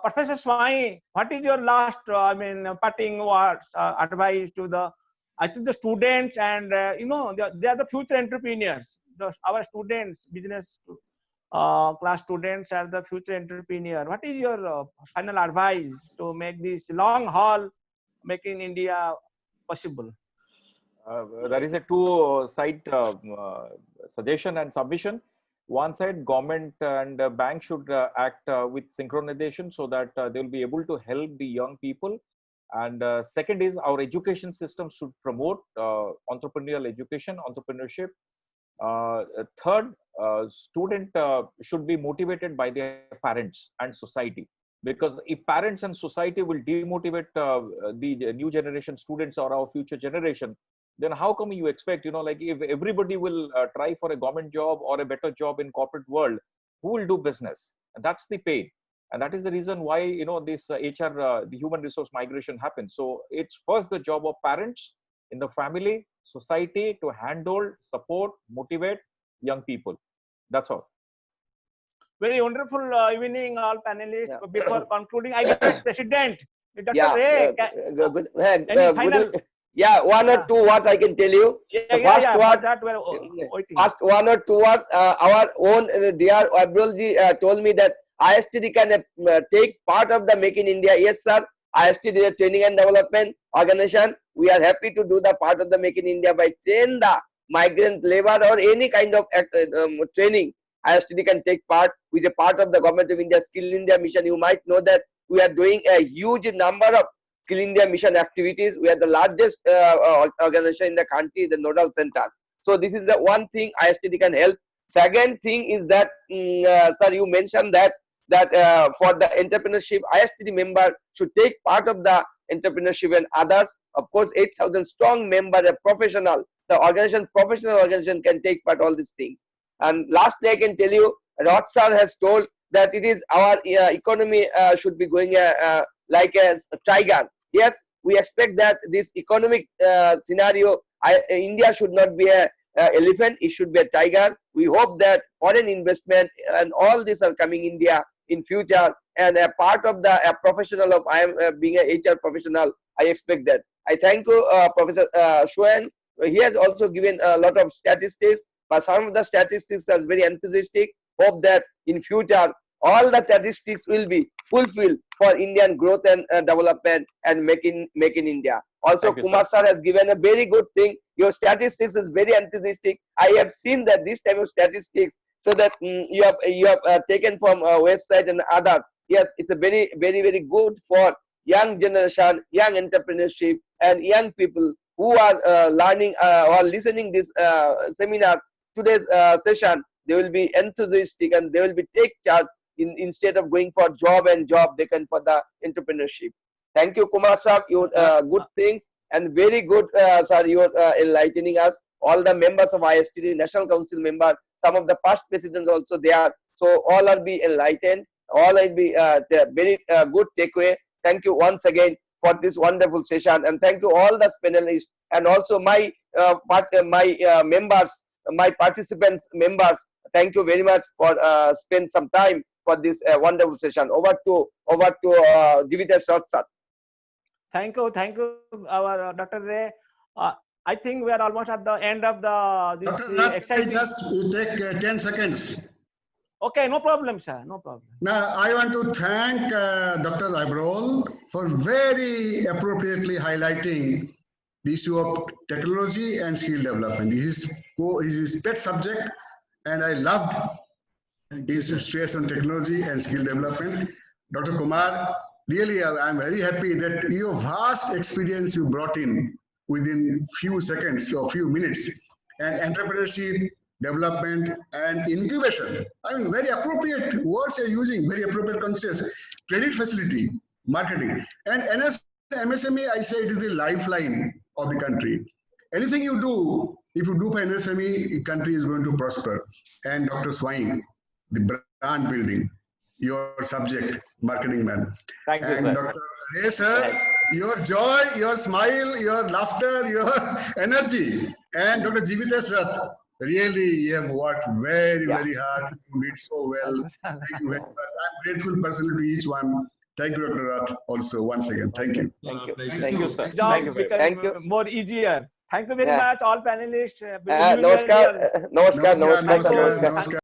Professor Swami, what is your last, parting words, advice to the students and, they are the future entrepreneurs. Our students, business class students are the future entrepreneur. What is your final advice to make this long haul Make in India possible? There is a two-side suggestion and submission. One side, government and bank should act with synchronization so that they will be able to help the young people. And second is our education system should promote entrepreneurial education, entrepreneurship. Third, student should be motivated by their parents and society. Because if parents and society will demotivate the new generation students or our future generation, then how come you expect, if everybody will try for a government job or a better job in corporate world, who will do business? And that's the pain. And that is the reason why, this HR, the human resource migration happens. So it's first the job of parents in the family, society to handle, support, motivate young people. That's all. Very wonderful evening, all panelists. Yeah. Before concluding, I request President, Dr. Yeah, Ray, good. any final? Yeah, one or two words I can tell you. First 1 or 2 words. Our own dear Abrolji told me that ISTD can take part of the Make in India. Yes, sir. ISTD is a training and development organization. We are happy to do the part of the Make in India by train the migrant labor or any kind of training. ISTD can take part with a part of the Government of India Skill India mission. You might know that we are doing a huge number of Skill India mission activities. We are the largest organization in the country, the nodal center. So this is the one thing ISTD can help. Second thing is that, sir, you mentioned that for the entrepreneurship, ISTD member should take part of the entrepreneurship and others. Of course, 8,000 strong member, a professional, the organization, professional organization can take part all these things. And lastly, I can tell you, Roth sir has told that it is our economy should be going like a tiger. Yes, we expect that this economic scenario, India should not be an elephant, it should be a tiger. We hope that foreign investment and all these are coming India in future, and a part of the professional of I am being a HR professional, I expect that. I thank you, Professor Swain. He has also given a lot of statistics, but some of the statistics are very enthusiastic. Hope that in future all the statistics will be fulfilled for Indian growth and development and make in India. Also, Kumar sir has given a very good thing. Your statistics is very enthusiastic. I have seen that this type of statistics, so that you have taken from a website and others. Yes, it's a very, very, very good for young generation, young entrepreneurship, and young people who are learning or listening this seminar, today's session. They will be enthusiastic and they will be take charge instead of going for job, they can for the entrepreneurship. Thank you, Kumar sir. You good things and very good, sir. You are enlightening us. All the members of ISTD, National Council member, some of the past presidents also there. So all are be enlightened. All will be very good takeaway. Thank you once again for this wonderful session, and thank you all the panelists and also my members, my participants members. Thank you very much for spend some time for this wonderful session. Over to Jivitesh Roth sir. Thank you, our Dr. Ray. I think we are almost at the end of this exciting. Just take 10 seconds. Okay, no problem, sir. No problem. Now, I want to thank Dr. Abrol for very appropriately highlighting the issue of technology and skill development. This is his pet subject, and I loved his stress on technology and skill development. Dr. Kumar, really, I'm very happy that your vast experience you brought in within few seconds or few minutes and entrepreneurship, development, and incubation. I mean, very appropriate words you're using, very appropriate concepts. Credit facility, marketing. And MSME, I say it is the lifeline of the country. Anything you do, if you do for MSME, the country is going to prosper. And Dr. Swain, the brand building, your subject, marketing man. Thank you, And sir. Dr. Ray, sir, your joy, your smile, your laughter, your energy. And Dr. Jivitesh Rath, really, you have worked very, very hard. You did so well. Thank you very much. I'm grateful personally to each one. Thank you, Dr. Rath, also once again. Thank you. Thank you. Pleasure. Thank you, sir. Job Thank you very much. become Thank you. more easier. Thank you very Yeah. much, all panelists. Namaskar, namaskar, Namaskar, namaskar, namaskar, namaskar. namaskar.